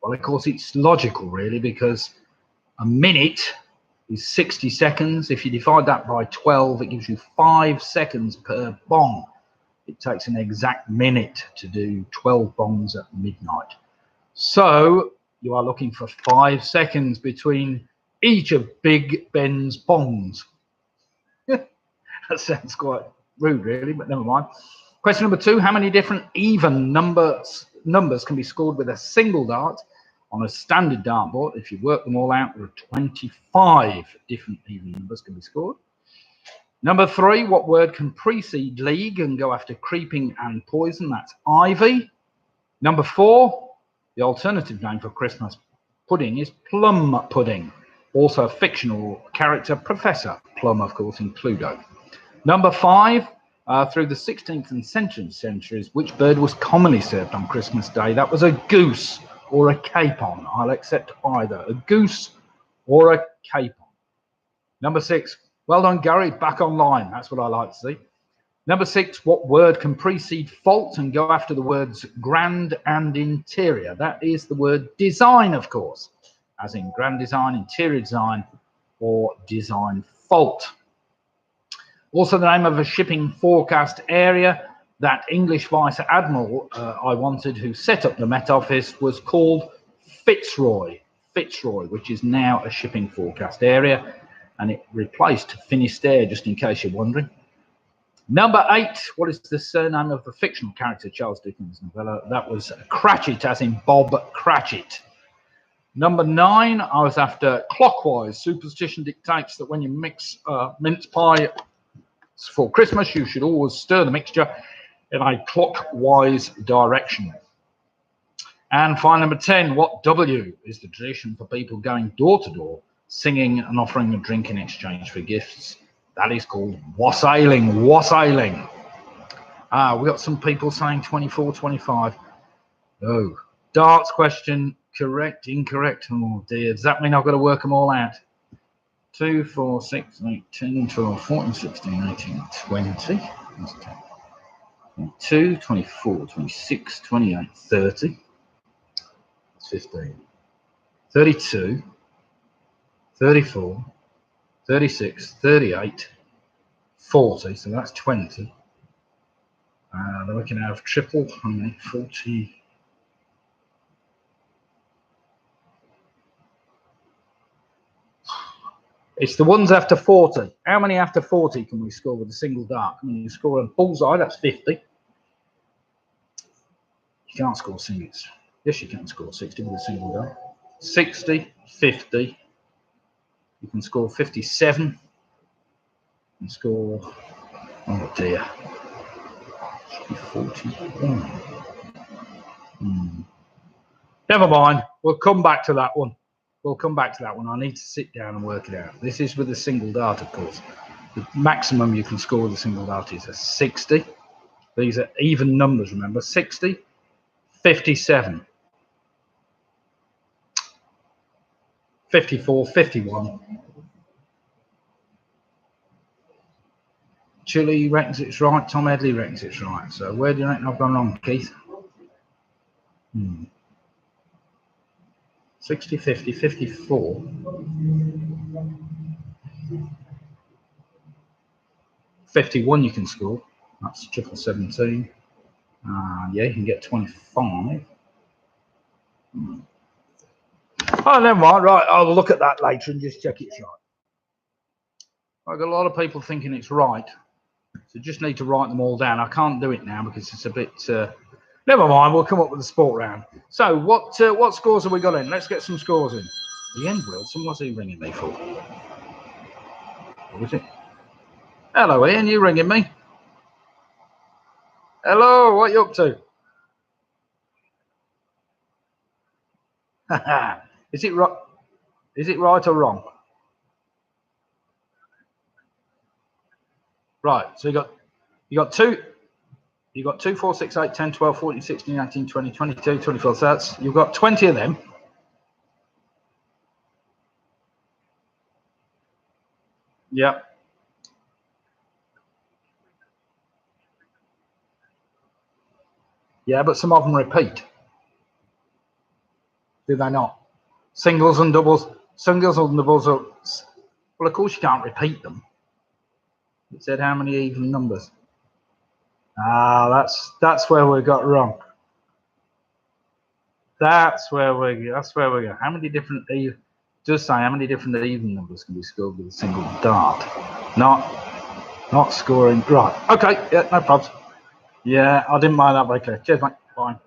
Well, of course, it's logical, really, because a minute is 60 seconds. If you divide that by 12, it gives you 5 seconds per bong. It takes an exact minute to do 12 bongs at midnight. So you are looking for 5 seconds between each of Big Ben's bongs. That sounds quite rude, really, but never mind. Question number 2, how many different even numbers can be scored with a single dart on a standard dartboard? If you work them all out, there are 25 different even numbers can be scored. Number 3, what word can precede league and go after creeping and poison? That's ivy. Number 4, the alternative name for Christmas pudding is plum pudding. Also a fictional character, Professor Plum, of course, in Cluedo. Number 5, through the 16th and 17th centuries, which bird was commonly served on Christmas Day? That was a goose or a capon. I'll accept either, a goose or a capon. Number 6, well done, Gary, back online. That's what I like to see. Number 6, what word can precede fault and go after the words grand and interior? That is the word design, of course, as in grand design, interior design, or design fault. Also the name of a shipping forecast area. That English Vice Admiral I wanted, who set up the Met Office, was called Fitzroy, which is now a shipping forecast area, and it replaced Finisterre, just in case you're wondering. Number 8, what is the surname of the fictional character Charles Dickens' novella? That was Cratchit, as in Bob Cratchit. Number 9, I was after clockwise. Superstition dictates that when you mix mince pie for Christmas, you should always stir the mixture in a clockwise direction. And file number 10, what W is the tradition for people going door to door, singing and offering a drink in exchange for gifts? That is called wassailing. Wassailing. We got some people saying 24, 25. Oh, darts question, correct, incorrect. Oh dear, does that mean I've got to work them all out? 2, 4, 6, 8, 10, 12, 14, 16, 18, 20. 22, 24, 26, 28, 30. That's 15. 32, 34, 36, 38, 40. So that's 20. Then we can have triple, 40. It's the ones after 40. How many after 40 can we score with a single dart? Can you score a bullseye? That's 50. You can't score singles. Yes, you can score 60 with a single dart. 60, 50. You can score 57. You can score, oh dear, 41. Never mind. We'll come back to that one. I need to sit down and work it out. This is with a single dart, of course. The maximum you can score with a single dart is a 60. These are even numbers, remember. 60, 57, 54, 51. Chile reckons it's right. Tom Edley reckons it's right. So where do you reckon I've gone wrong, Keith? 60, 50, 54. 51 you can score. That's triple 17. Yeah, you can get 25. Oh, never mind. Right, I'll look at that later and just check it's right. I've got a lot of people thinking it's right. So just need to write them all down. I can't do it now because it's a bit... never mind, we'll come up with a sport round. So what scores have we got in? Let's get some scores in. Ian Wilson, what's he ringing me for? What was it? Hello, Ian, you ringing me? Hello, what are you up to? Is it right? Is it right or wrong? Right, so you got 2, 4, 6, 8, 10, 12, 14, 16, 18, 20, 22, 24. So that's, you've got 20 of them. Yeah. Yeah, but some of them repeat. Do they not? Singles and doubles. Singles and doubles are... Well, of course you can't repeat them. It said how many even numbers. Ah, that's where we got wrong. That's where we go. How many different just say how many different even numbers can be scored with a single dart? Not scoring. Right. Okay. Yeah. No problems. Yeah, I didn't mind that very clear. Cheers, mate. Bye.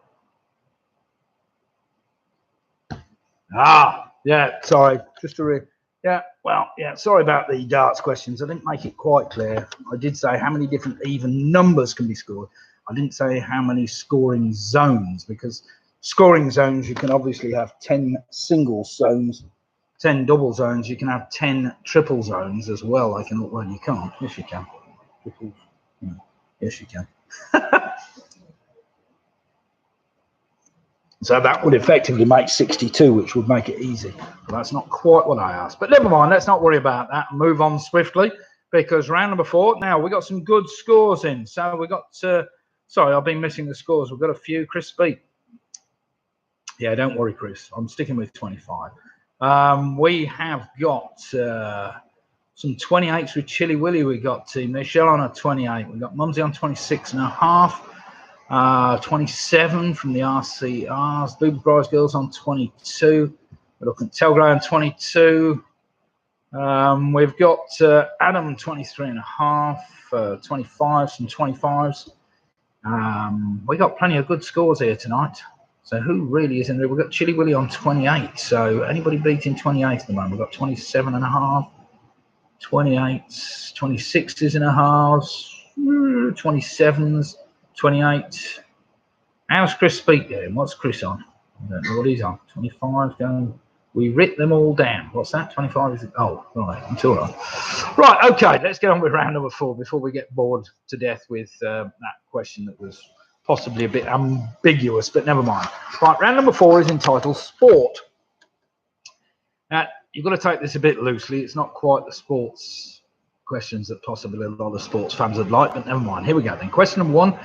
Ah. Yeah. Sorry. Just to yeah. Well. Yeah. Sorry about the darts questions. I didn't make it quite clear. I did say how many different even numbers can be scored. I didn't say how many scoring zones, because scoring zones, you can obviously have 10 single zones, 10 double zones. You can have 10 triple zones as well. Well, you can't. Yes, you can. Triple, yes, you can. So that would effectively make 62, which would make it easy. But that's not quite what I asked. But never mind. Let's not worry about that. Move on swiftly, because round number 4. Now, we got some good scores in. So we got... sorry, I've been missing the scores. We've got a few. Chris Speak. Yeah, don't worry, Chris. I'm sticking with 25. We have got some 28s with Chilly Willy. We got Michelle on a 28. We got Mumsy on 26.5. 27 from the RCRs. Boob Prize Girls on 22. We're looking at Telgray on 22. We've got Adam 23.5. 25, some 25s. We got plenty of good scores here tonight. So who really is in there? We've got Chilly Willy on 28. So anybody beating 28 at the moment? We've got 27.5, 28s, 26s in a halves, 27s, 28. How's Chris Speak doing? What's Chris on? I don't know what he's on. 25 going. We writ them all down. What's that? 25 is... Oh, right. Until right. Right, okay. Let's get on with round number 4 before we get bored to death with that question that was possibly a bit ambiguous, but never mind. Right, round number 4 is entitled Sport. Now, you've got to take this a bit loosely. It's not quite the sports questions that possibly a lot of sports fans would like, but never mind. Here we go then. Question number 1.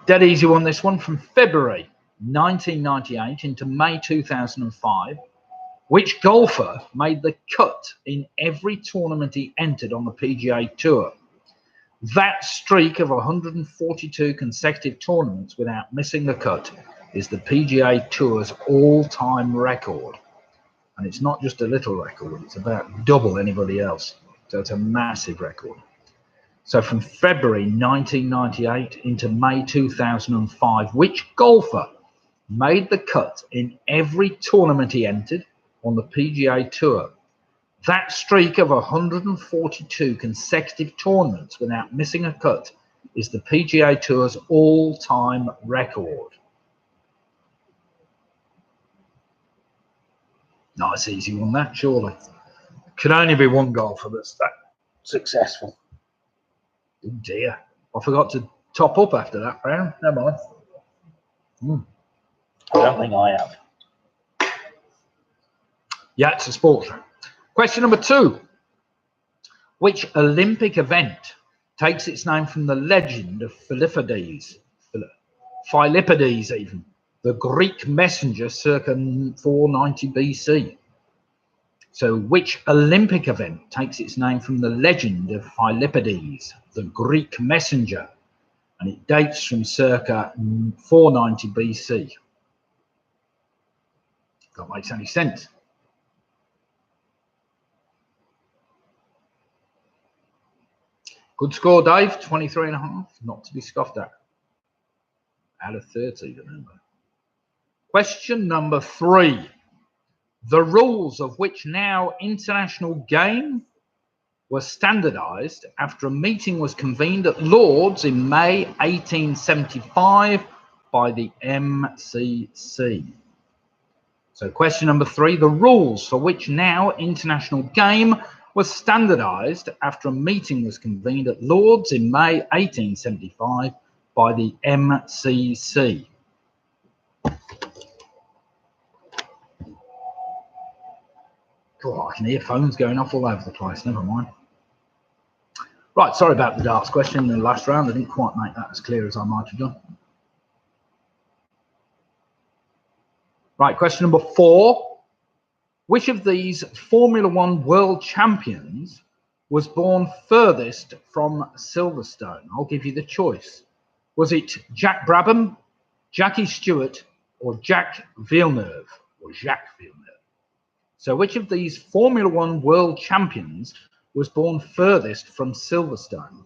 Dead easy one, this one. From February 1998 into May 2005, which golfer made the cut in every tournament he entered on the PGA Tour? That streak of 142 consecutive tournaments without missing the cut is the PGA Tour's all-time record. And it's not just a little record, it's about double anybody else. So it's a massive record. So from February 1998 into May 2005, which golfer made the cut in every tournament he entered on the PGA Tour? That streak of 142 consecutive tournaments without missing a cut is the PGA Tour's all-time record. Nice, easy one, that, surely. Can only be one golfer that's that successful. Oh dear. I forgot to top up after that round. Never mind. I don't think I have. Yeah, it's a sport. Question number 2. Which Olympic event takes its name from the legend of Philippides even, the Greek messenger circa 490 BC? So which Olympic event takes its name from the legend of Philippides, the Greek messenger, and it dates from circa 490 BC? That makes any sense. Good score, Dave. 23.5. Not to be scoffed at. Out of 30, remember. Question number 3. The rules of which now international game were standardised after a meeting was convened at Lord's in May 1875 by the MCC. So question number 3, the rules for which now international game was standardised after a meeting was convened at Lord's in May 1875 by the MCC. God, I can hear phones going off all over the place, never mind. Right, sorry about the darts question in the last round. I didn't quite make that as clear as I might have done. Right, question number 4. Which of these Formula One world champions was born furthest from Silverstone? I'll give you the choice. Was it Jack Brabham, Jackie Stewart, or Jacques Villeneuve? So which of these Formula One world champions was born furthest from Silverstone?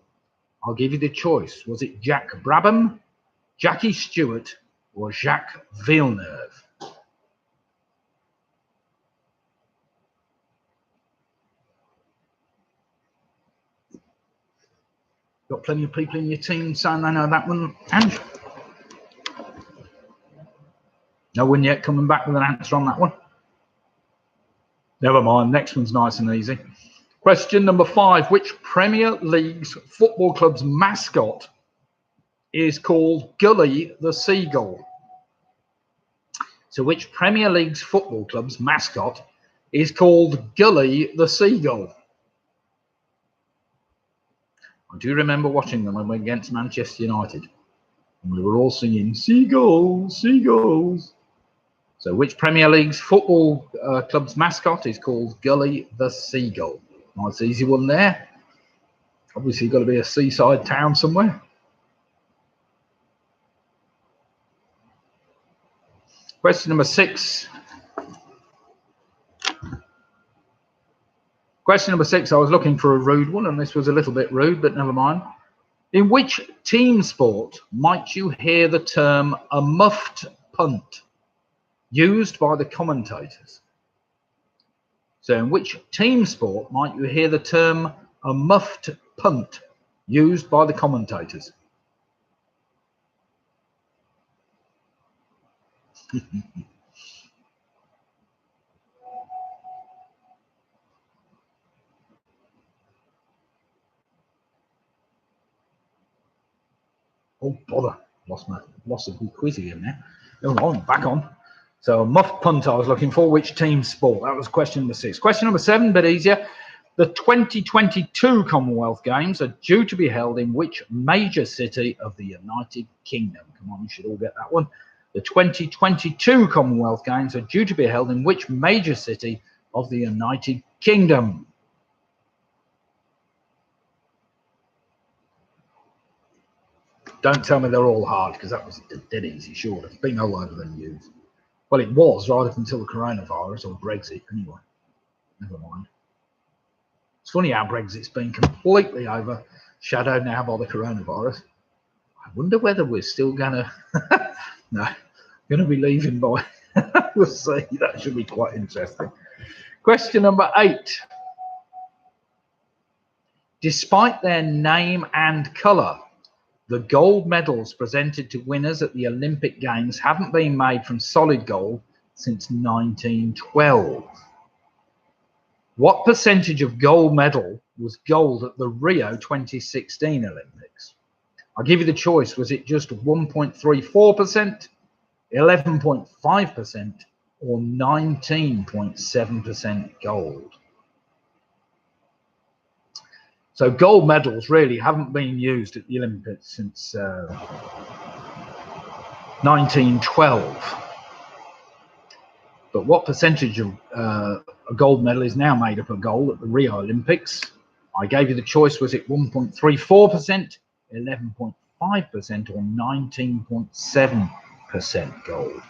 I'll give you the choice. Was it Jack Brabham, Jackie Stewart, or Jacques Villeneuve? Got plenty of people in your team saying they know that one, Andrew? No one yet coming back with an answer on that one? Never mind, next one's nice and easy. Question number 5. Which Premier League's football club's mascot is called Gully the Seagull? So which Premier League's football club's mascot is called Gully the Seagull? I do remember watching them when we were against Manchester United. And we were all singing, Seagulls, Seagulls. So which Premier League's football club's mascot is called Gully the Seagull? Nice easy one there. Obviously got to be a seaside town somewhere. Question number 6. Question number 6, I was looking for a rude one, and this was a little bit rude, but never mind. In which team sport might you hear the term a muffed punt used by the commentators? So in which team sport might you hear the term a muffed punt used by the commentators? Oh, bother. Lost a good quiz again now. Oh, I'm back on. So, a muffed punt I was looking for. Which team sport? That was question number 6. Question number 7, a bit easier. The 2022 Commonwealth Games are due to be held in which major city of the United Kingdom? Come on, you should all get that one. The 2022 Commonwealth Games are due to be held in which major city of the United Kingdom? Don't tell me they're all hard, because that was a dead easy short. It's been all over the news. Well, it was right up until the coronavirus, or Brexit, anyway. Never mind. It's funny how Brexit's been completely overshadowed now by the coronavirus. I wonder whether we're still going to... No, going to be leaving by... We'll see. That should be quite interesting. Question number 8. Despite their name and colour, the gold medals presented to winners at the Olympic Games haven't been made from solid gold since 1912. What percentage of gold medal was gold at the Rio 2016 Olympics? I'll give you the choice. Was it just 1.34%, 11.5%, or 19.7% gold? So gold medals really haven't been used at the Olympics since 1912. But what percentage of a gold medal is now made up of gold at the Rio Olympics? I gave you the choice. Was it 1.34%, 11.5%, or 19.7% gold?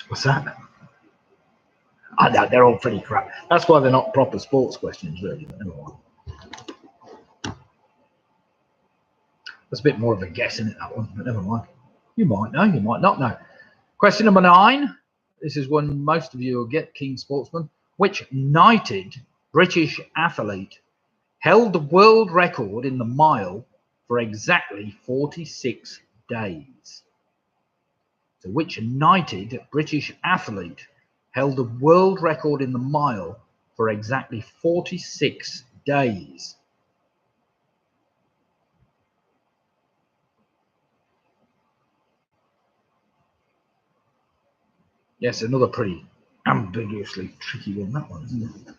What's that? I know, they're all pretty crap. That's why they're not proper sports questions, really. Anyway. That's a bit more of a guess, isn't it, that one? But never mind. You might know, you might not know. Question number 9. This is one most of you will get, keen sportsman. Which knighted British athlete held the world record in the mile for exactly 46 days? So which knighted British athlete held the world record in the mile for exactly 46 days? Yes, another pretty ambiguously tricky one, that one, isn't it?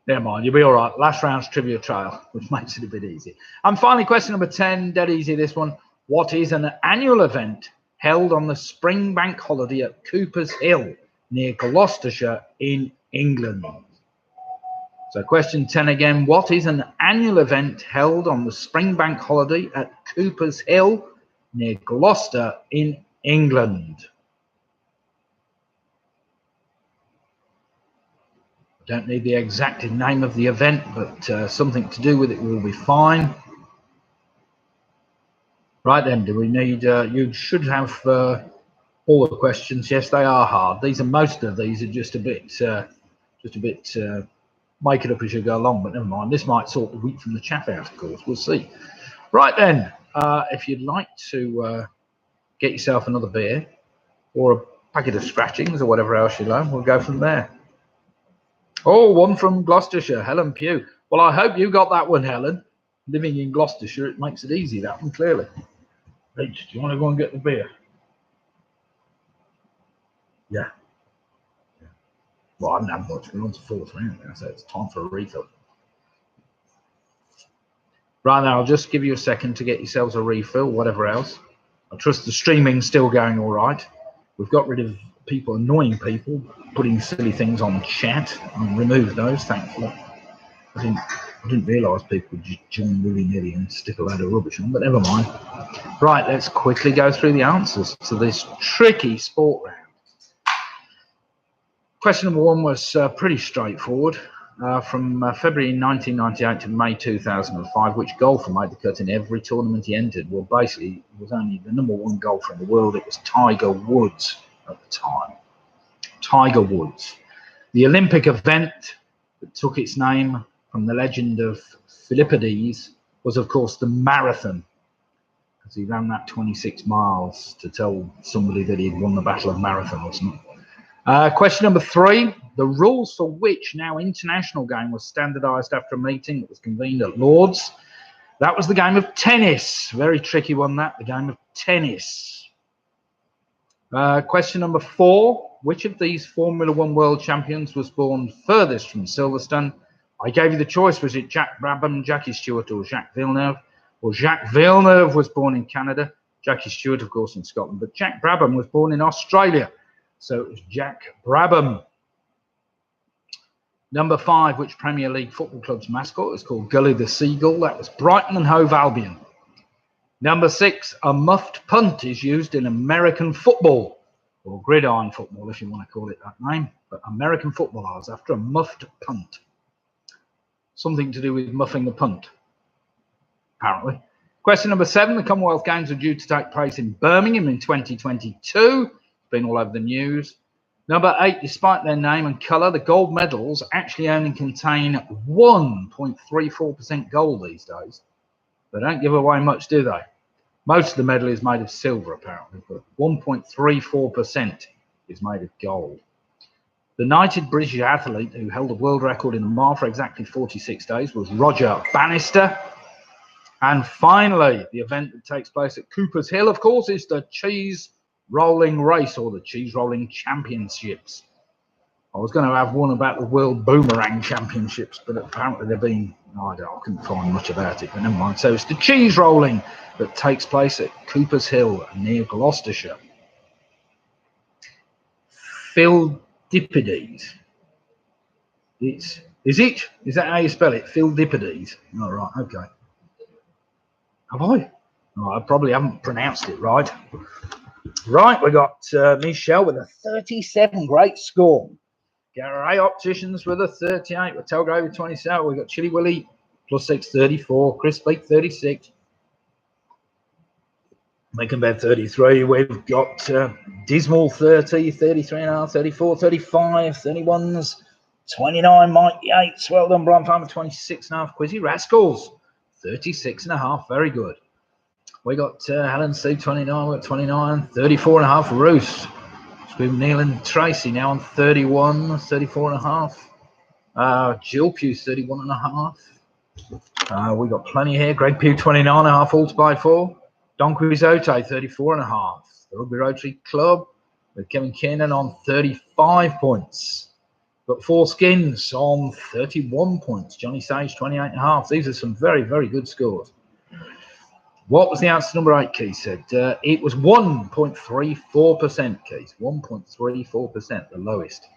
Never mind, you'll be all right. Last round's trivia trial, which makes it a bit easy. And finally, question number 10, dead easy this one. What is an annual event held on the spring bank holiday at Cooper's Hill, near Gloucestershire in England? So question 10 again, what is an annual event held on the spring bank holiday at Cooper's Hill, near Gloucester in England? Don't need the exact name of the event, but something to do with it will be fine. Right then, do we need, you should have all the questions. Yes, they are hard. Most of these are just a bit, make it up as you go along, but never mind. This might sort the wheat from the chaff out, of course. We'll see. Right then, if you'd like to get yourself another beer or a packet of scratchings or whatever else you like, we'll go from there. Oh, one from Gloucestershire, Helen Pugh. Well, I hope you got that one, Helen. Living in Gloucestershire, it makes it easy, that one, clearly. Rich, do you want to go and get the beer? Yeah. Well, I haven't had much. We're on to 4th round now, so it's time for a refill. Right now, I'll just give you a second to get yourselves a refill, whatever else. I trust the streaming's still going all right. We've got rid of people, annoying people, putting silly things on chat and removed those, thankfully. I didn't realise people would just join willy-nilly and stick a load of rubbish on, but never mind. Right, let's quickly go through the answers to this tricky sport round. Question number 1 was pretty straightforward. From February 1998 to May 2005, which golfer made the cut in every tournament he entered? Well, basically, it was only the #1 golfer in the world. It was Tiger Woods at the time. Tiger Woods. The Olympic event that took its name from the legend of Philippides was, of course, the marathon, because he ran that 26 miles to tell somebody that he'd won the Battle of Marathon or something. Question number 3, the rules for which now international game was standardised after a meeting that was convened at Lord's. That was the game of tennis. Very tricky one, that, the game of tennis. Question number 4, which of these Formula 1 world champions was born furthest from Silverstone? I gave you the choice. Was it Jack Brabham, Jackie Stewart, or Jacques Villeneuve? Well, Jacques Villeneuve was born in Canada. Jackie Stewart, of course, in Scotland. But Jack Brabham was born in Australia. So it was Jack Brabham. Number 5, which Premier League football club's mascot was called Gully the Seagull? That was Brighton and Hove Albion. Number 6, a muffed punt is used in American football, or gridiron football, if you want to call it that name. But American football is after a muffed punt. Something to do with muffing the punt, apparently. Question number 7, the Commonwealth Games are due to take place in Birmingham in 2022. Been all over the news. Number 8, despite their name and colour, the gold medals actually only contain 1.34% gold these days. They don't give away much, do they? Most of the medal is made of silver, apparently, but 1.34% is made of gold. The knighted British athlete who held a world record in the mile for exactly 46 days was Roger Bannister. And finally, the event that takes place at Cooper's Hill, of course, is the cheese rolling race, or the cheese rolling championships. I was going to have one about the World Boomerang Championships, but apparently they've been, I couldn't find much about it, but never mind. So it's the cheese rolling that takes place at Cooper's Hill near Gloucestershire. Philippides. Is that how you spell it? Philippides. All right, okay. Have I? Oh, I probably haven't pronounced it right. Right, we got Michelle with a 37, great score. Gary Opticians with a 38, with Telgrave with 27. We've got Chili Willy +6, 34. Chris Bleak, 36. Making bed 33, we've got Dismal 30, 33 and a half, 34, 35, 31s, 29, Mike Yates, well done, Brian Farmer, 26 and a half, Quizzy Rascals, 36 and a half, very good. We got Helen C, 29, we've got 29, 34 and a half, Roos. Scream Neil and Tracy now on 31, 34 and a half. Jill Pugh, 31 and a half. We got plenty here, Greg Pugh, 29 and a half, all to by 4. Don Quizote, 34 and a half. The Rugby Rotary Club with Kevin Kiernan on 35 points. Got Four Skins on 31 points. Johnny Sage, 28 and a half. These are some very, very good scores. What was the answer to number 8, Keith said? It was 1.34%, Keith. 1.34%, the lowest.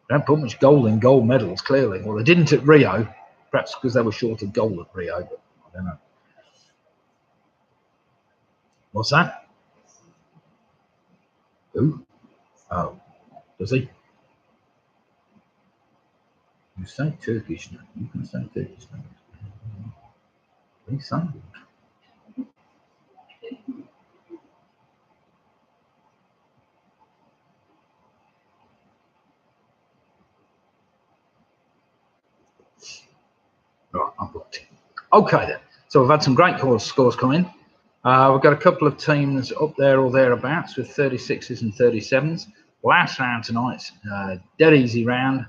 They don't put much gold in gold medals, clearly. Well, they didn't at Rio, perhaps because they were short of gold at Rio, but I don't know. What's that? Who? Oh, does he? You say Turkish now. You can say Turkish now. He's saying. Right, I've got it. Okay then. So we've had some great scores come in. We've got a couple of teams up there or thereabouts with 36s and 37s. Last round tonight, dead easy round.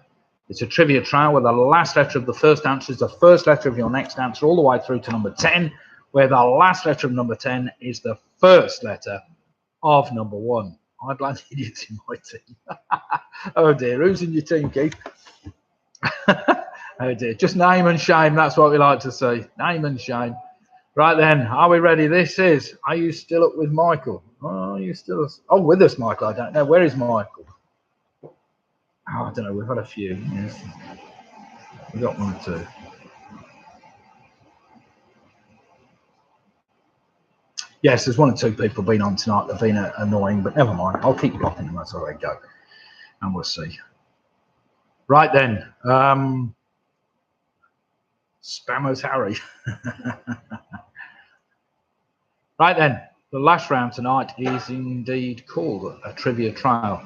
It's a trivia trial where the last letter of the first answer is the first letter of your next answer all the way through to number 10, where the last letter of number 10 is the first letter of number 1. I'd like idiots in my team. Oh dear, who's in your team, Keith? Oh dear, just name and shame, that's what we like to see. Name and shame. Right then, are we ready? This is, are you still up with Michael? Oh, are you still, oh, with us, Michael, I don't know. Where is Michael? Oh, I don't know, we've had a few. Yes. We've got 1 or 2. Yes, there's 1 or 2 people been on tonight that have been annoying, but never mind. I'll keep blocking them as I go, and we'll see. Right then, Spammers Harry. Right then, the last round tonight is indeed called a trivia trial.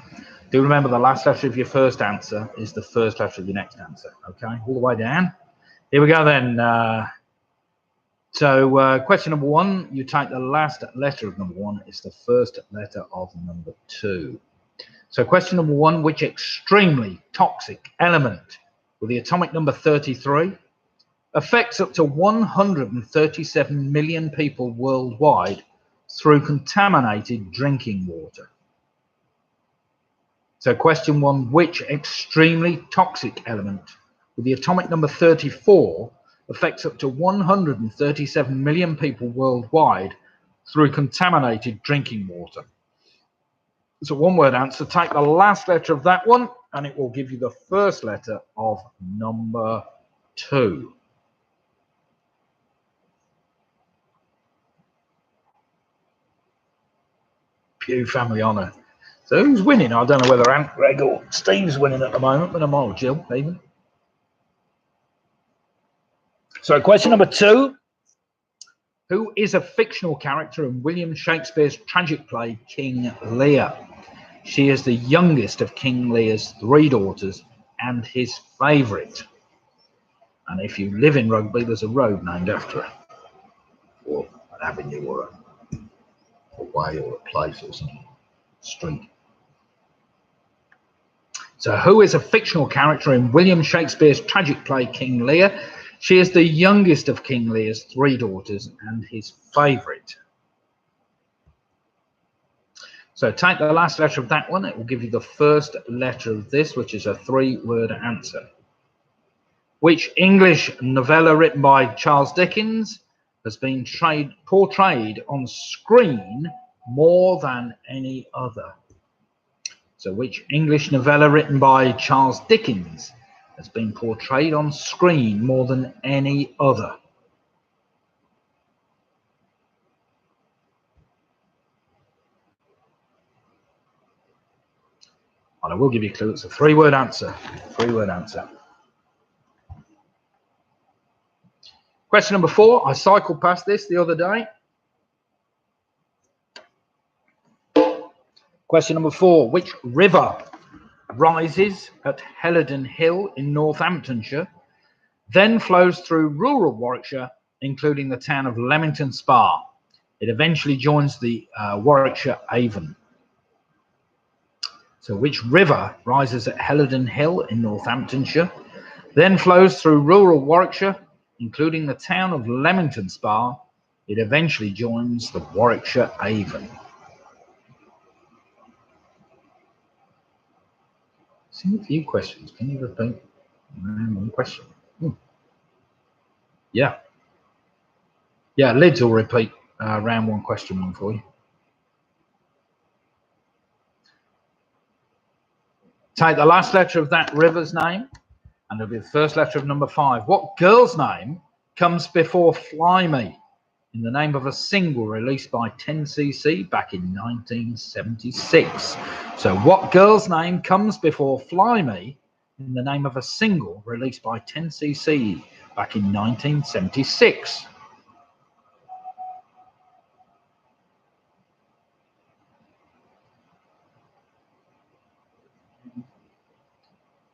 Do remember the last letter of your first answer is the first letter of your next answer, okay? All the way down. Here we go then. Question number 1, you take the last letter of number 1, it's the first letter of number 2. So question number 1, which extremely toxic element with the atomic number 33 affects up to 137 million people worldwide through contaminated drinking water? So question 1, which extremely toxic element with the atomic number 34 affects up to 137 million people worldwide through contaminated drinking water? It's a one-word answer. Take the last letter of that one and it will give you the first letter of number 2. Pew family honour. So who's winning? I don't know whether Aunt Greg or Steve's winning at the moment, but I'm all Jill, even. So question number 2. Who is a fictional character in William Shakespeare's tragic play King Lear? She is the youngest of King Lear's 3 daughters and his favourite. And if you live in Rugby, there's a road named after her, or an avenue, or a way, or a place, or some street. So who is a fictional character in William Shakespeare's tragic play King Lear? She is the youngest of King Lear's 3 daughters and his favourite. So take the last letter of that one. It will give you the first letter of this, which is a 3-word answer. Which English novella written by Charles Dickens has been portrayed on screen more than any other? So which English novella written by Charles Dickens has been portrayed on screen more than any other? And I will give you a clue. It's a 3-word answer. 3-word answer. Question number 4. I cycled past this the other day. Question number 4. Which river rises at Helidon Hill in Northamptonshire, then flows through rural Warwickshire, including the town of Leamington Spa? It eventually joins the Warwickshire Avon. So which river rises at Helidon Hill in Northamptonshire, then flows through rural Warwickshire, including the town of Leamington Spa? It eventually joins the Warwickshire Avon. Seen a few questions. Can you repeat one question? Yeah. Yeah, Lids will repeat round 1 question 1 for you. Take the last letter of that river's name, and it'll be the first letter of number 5. What girl's name comes before Fly Me in the name of a single released by 10cc back in 1976? So what girl's name comes before Fly Me in the name of a single released by 10cc back in 1976?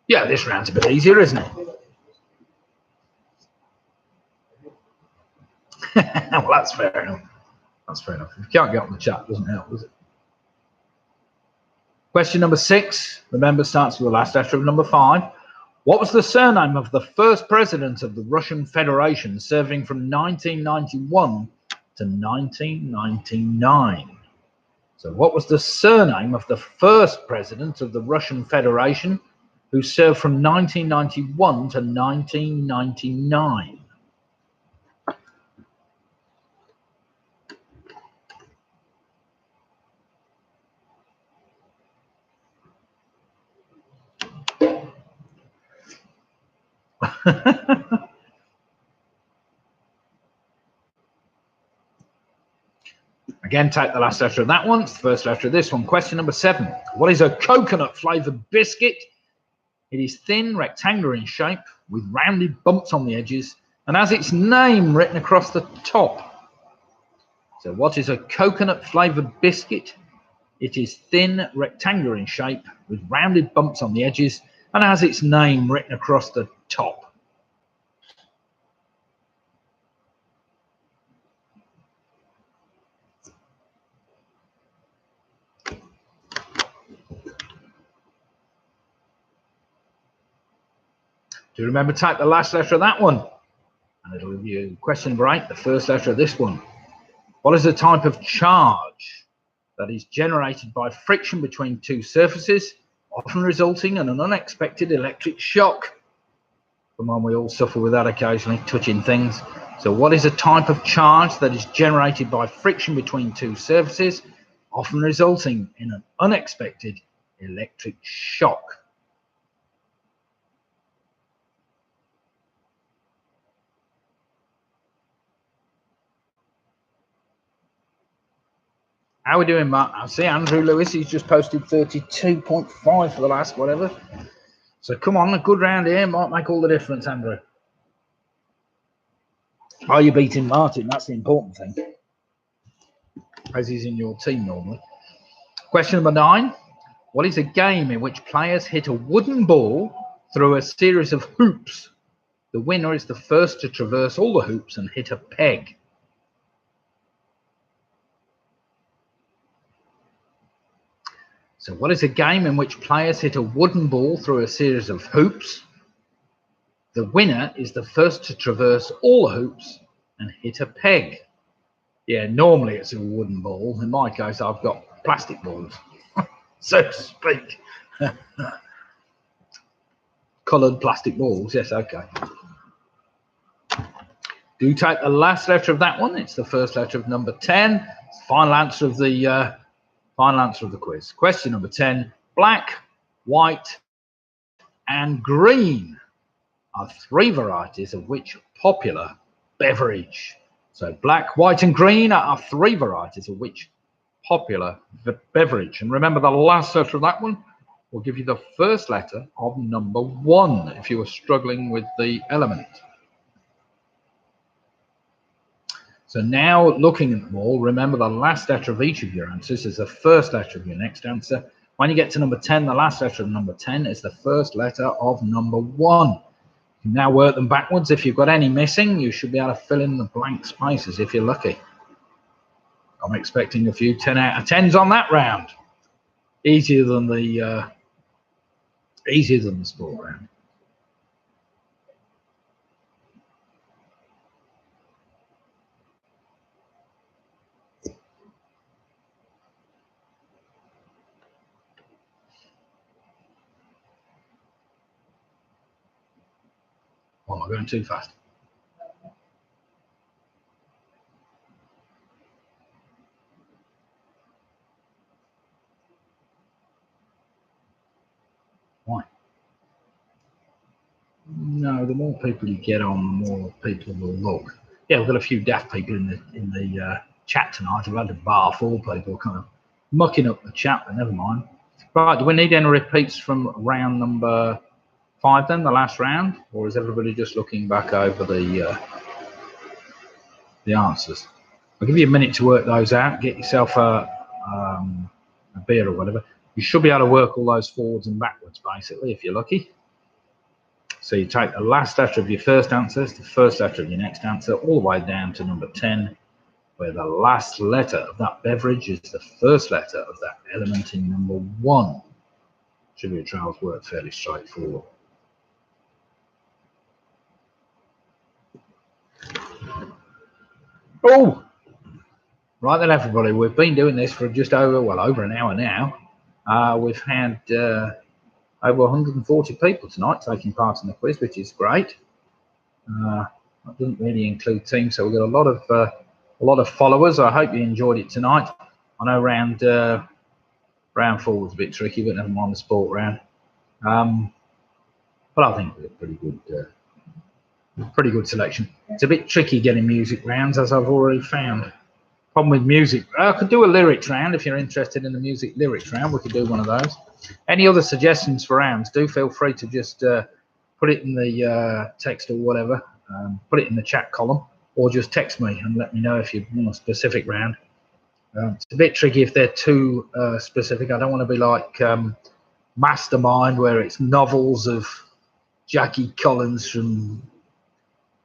Yeah, this round's a bit easier, isn't it? Well, that's fair enough. That's fair enough. If you can't get on the chat, it doesn't help, does it? Question number 6. Remember, starts with the last letter of number 5. What was the surname of the first president of the Russian Federation, serving from 1991 to 1999? So what was the surname of the first president of the Russian Federation, who served from 1991 to 1999? Again, take the last letter of that one. It's the first letter of this one. Question number 7. What is a coconut flavoured biscuit? It is thin, rectangular in shape, with rounded bumps on the edges, and has its name written across the top. So what is a coconut flavoured biscuit? It is thin, rectangular in shape, with rounded bumps on the edges, and has its name written across the top. Do you remember, type the last letter of that one? And it'll give you question number 8, the first letter of this one. What is the type of charge that is generated by friction between 2 surfaces, often resulting in an unexpected electric shock? Come on, we all suffer with that occasionally, touching things. So what is a type of charge that is generated by friction between 2 surfaces, often resulting in an unexpected electric shock? How are we doing, Mark? I see Andrew Lewis, he's just posted 32.5 for the last whatever. So come on, a good round here might make all the difference, Andrew. Are you beating Martin? That's the important thing, as he's in your team normally. Question number 9. What is a game in which players hit a wooden ball through a series of hoops? The winner is the first to traverse all the hoops and hit a peg. So what is a game in which players hit a wooden ball through a series of hoops? The winner is the first to traverse all the hoops and hit a peg. Yeah, normally it's a wooden ball. In my case, I've got plastic balls, so to speak. Coloured plastic balls, yes, okay. Do take the last letter of that one. It's the first letter of number 10. It's the final answer of the quiz. Question number 10. Black, white, and green are 3 varieties of which popular beverage? So black, white, and green are 3 varieties of which popular beverage. And remember, the last letter of that one will give you the first letter of number 1 if you were struggling with the element. So now looking at them all, remember the last letter of each of your answers is the first letter of your next answer. When you get to number 10, the last letter of number 10 is the first letter of number 1. You can now work them backwards. If you've got any missing, you should be able to fill in the blank spaces if you're lucky. I'm expecting a few 10 out of 10s on that round. Easier than the sport round. Oh, am I going too fast? Why? No, the more people you get on, the more people will look. Yeah, we've got a few daft people in the chat tonight. I've had to bar 4 people kind of mucking up the chat, but never mind. Right, do we need any repeats from round number 5 then, the last round? Or is everybody just looking back over the answers? I'll give you a minute to work those out. Get yourself a beer or whatever. You should be able to work all those forwards and backwards, basically, if you're lucky. So you take the last letter of your first answer, the first letter of your next answer, all the way down to number 10, where the last letter of that beverage is the first letter of that element in number 1. Trivia trials work fairly straightforward. Oh! Right then, everybody, we've been doing this for just over an hour now. We've had over 140 people tonight taking part in the quiz, which is great. That doesn't really include teams, so we've got a lot of followers. I hope you enjoyed it tonight. I know round 4 was a bit tricky, but never mind the sport round. But I think it was a pretty good selection. It's a bit tricky getting music rounds, as I've already found. Problem with music, I could do a lyrics round if you're interested in the music lyrics round. We could do one of those. Any other suggestions for rounds, do feel free to just put it in the text or whatever, put it in the chat column, or just text me and let me know if you want a specific round. It's a bit tricky if they're too specific. I don't want to be like Mastermind, where it's novels of Jackie Collins from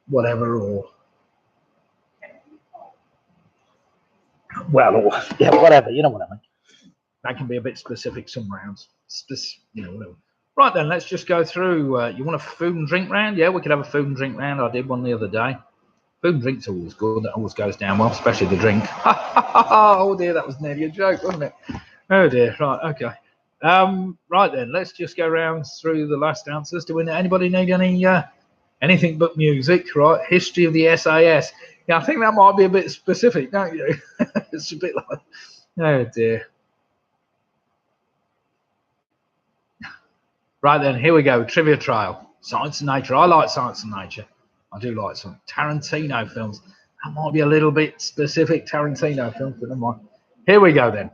whatever, or whatever, you know what I mean. That can be a bit specific some rounds, whatever. Right then, let's just go through. You want a food and drink round? Yeah, we could have a food and drink round. I did one the other day. Food and drink's always good. That always goes down well, especially the drink. Oh dear, that was nearly a joke, wasn't it? Oh dear. Right, okay. Right then, let's just go round through the last answers. Do anybody need anything but music? Right, history of the SAS. Yeah, I think that might be a bit specific, don't you? It's a bit like, oh dear. Right then, here we go. Trivia trial. Science and nature. I like science and nature. I do like some Tarantino films. That might be a little bit specific, Tarantino films, but never mind. Here we go then.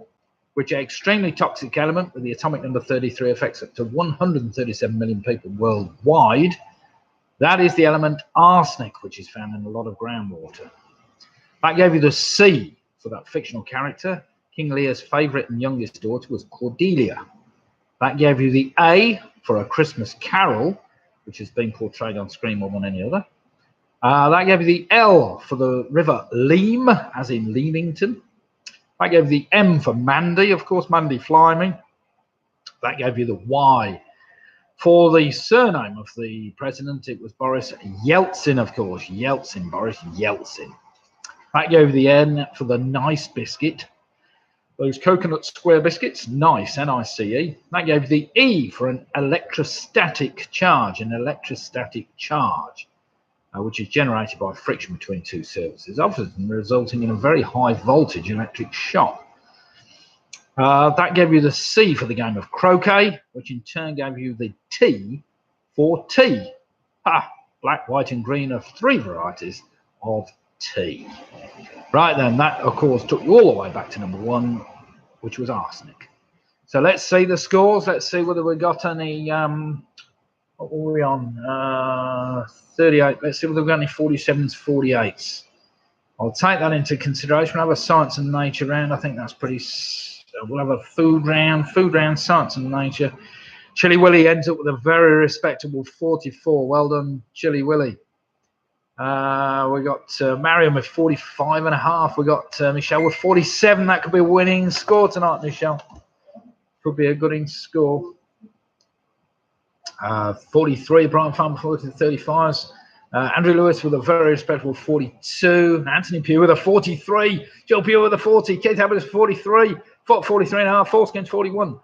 Which extremely toxic element with the atomic number 33 affects up to 137 million people worldwide. That is the element arsenic, which is found in a lot of groundwater. That gave you the C for that fictional character. King Lear's favourite and youngest daughter was Cordelia. That gave you the A for A Christmas Carol, which has been portrayed on screen more than any other. That gave you the L for the river Leam, as in Leamington. That gave you the M for Mandy, of course, Mandy Fliming. That gave you the Y. For the surname of the president, it was Boris Yeltsin, of course. Yeltsin, Boris Yeltsin. That gave you the N for the Nice biscuit. Those coconut square biscuits, nice, N-I-C-E. That gave you the E for an electrostatic charge, which is generated by friction between two surfaces, often resulting in a very high voltage electric shock. That gave you the C for the game of croquet, which in turn gave you the T for tea. Black, white, and green are 3 varieties of tea. Right then, that of course took you all the way back to number 1, which was arsenic. So let's see the scores. Let's see whether we got any. What were we on? 38. Let's see whether we've got any 47s, 48s. I'll take that into consideration. We'll have a science and nature round. I think that's pretty. We'll have a food round, science and nature. Chilly Willy ends up with a very respectable 44. Well done, Chilly Willy. We got Marion with 45.5. We got Michelle with 47. That could be a winning score tonight, Michelle. Could be a good score. 43, Brian Farmer 40 to 35s. Andrew Lewis with a very respectable 42. Anthony Pugh with a 43. Joe Pugh with a 40. Keith Abbott is 43. Foot 43.5. Foreskin's 41.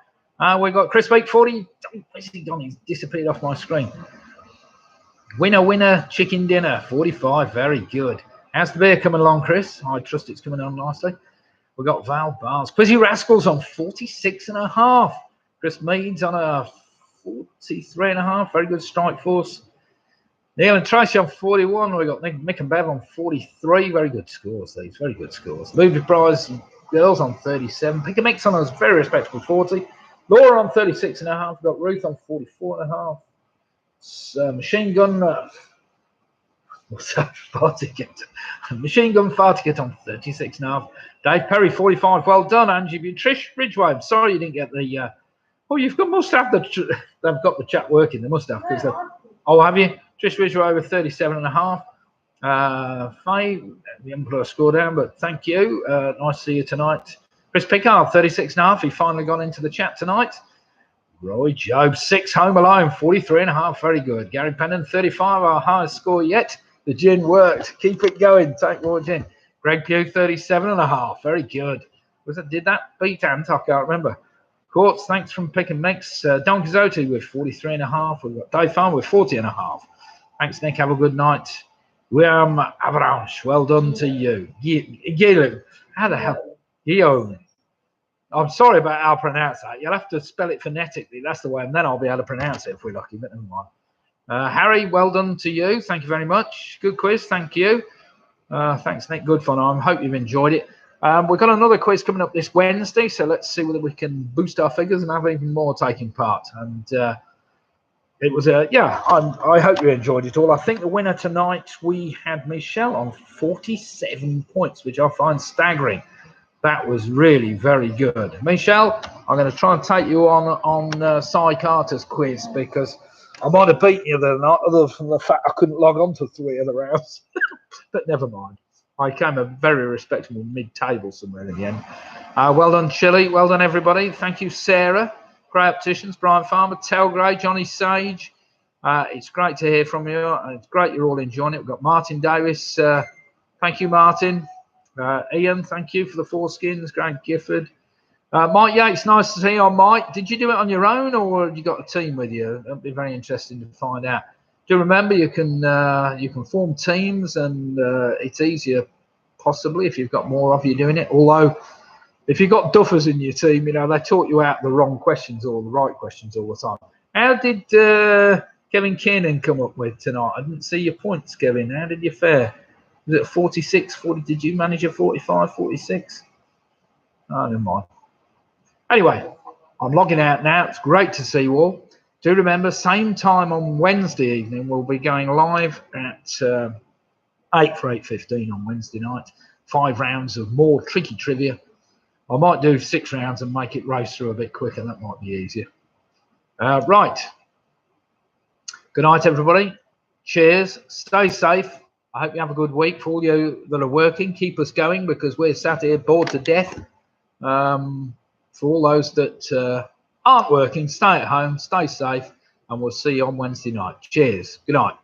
We've got Chris Bake 40. Where's he gone? He's disappeared off my screen. Winner, chicken dinner 45. Very good. How's the beer coming along, Chris? I trust it's coming on nicely. We've got Val Bars. Quizzy Rascals on 46.5. Chris Meads on a 43.5. Very good. Strike Force. Neil and Tracy on 41. We've got Mick and Bev on 43. Very good scores, these. Very good scores. Movie Prize Girls on 37. Pick a Mix on a very respectable 40. Laura on 36.5. We've got Ruth on 44.5. Machine Gun what's that? Far Ticket. Machine Gun Far Ticket on 36.5. Dave Perry 45. Well done, Angie. Trish Ridgeway. I'm sorry you didn't get the oh, must have they've got the chat working. They must have, because oh, have you? Trish Ridgeway with 37.5. Faye, we haven't put a score down, but thank you. Nice to see you tonight. Chris Pickard 36.5. He finally got into the chat tonight. Roy Job 6 Home Alone 43.5. Very good. Gary Pennon 35. Our highest score yet. The gin worked. Keep it going. Take more gin. Greg Pugh 37.5. Very good. Did that beat Ant? I can't remember. Courts, thanks from Pick and Mix. Don Quixote with 43.5. We've got Dave Farm with 40.5. Thanks, Nick. Have a good night. William Avalanche. Well done to you. Guillaume. How the hell? Guillaume. I'm sorry about how I pronounce that. You'll have to spell it phonetically. That's the way, and then I'll be able to pronounce it if we're lucky, but never mind. Harry, well done to you. Thank you very much. Good quiz. Thank you. Thanks, Nick. Good fun. I hope you've enjoyed it. We've got another quiz coming up this Wednesday, so let's see whether we can boost our figures and have even more taking part. And it was I hope you enjoyed it all. I think the winner tonight, we had Michelle on 47 points, which I find staggering. That was really very good. Michelle, I'm going to try and take you on Cy Carter's quiz, because I might have beaten you the other night, other than the fact I couldn't log on to 3 of the rounds. But never mind. I came a very respectable mid-table somewhere in the end. Well done, Chile. Well done, everybody. Thank you, Sarah. Grey Opticians, Brian Farmer, Telgrey, Johnny Sage. It's great to hear from you. It's great you're all enjoying it. We've got Martin Davis. Thank you, Martin. Ian, thank you for the foreskins. Greg Gifford. Mike Yates, nice to see you on, Mike. Did you do it on your own, or have you got a team with you? That'd be very interesting to find out. Do remember you can form teams, and it's easier possibly if you've got more of you doing it. Although if you've got duffers in your team, you know, they taught you out the wrong questions or the right questions all the time. How did Kevin Kiernan come up with tonight? I didn't see your points, Kevin. How did you fare? Was it 46, 40? Did you manage a 45, 46? Oh, never mind. Anyway, I'm logging out now. It's great to see you all. Do remember, same time on Wednesday evening, we'll be going live at 8 for 8:15 on Wednesday night. 5 rounds of more tricky trivia. I might do 6 rounds and make it race through a bit quicker. That might be easier. Right. Good night, everybody. Cheers. Stay safe. I hope you have a good week. For all you that are working, keep us going, because we're sat here bored to death. For all those that aren't working, stay at home, stay safe, and we'll see you on Wednesday night. Cheers. Good night.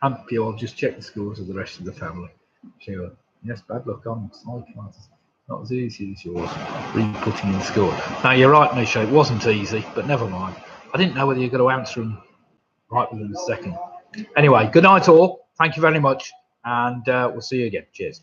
I'll just check the scores of the rest of the family. Sure. Yes, bad luck on slide classes. Not as easy as yours. Re-putting in the score. No, you're right, Misha. It wasn't easy, but never mind. I didn't know whether you're going to answer them right within a second. Anyway, good night all. Thank you very much, and we'll see you again. Cheers.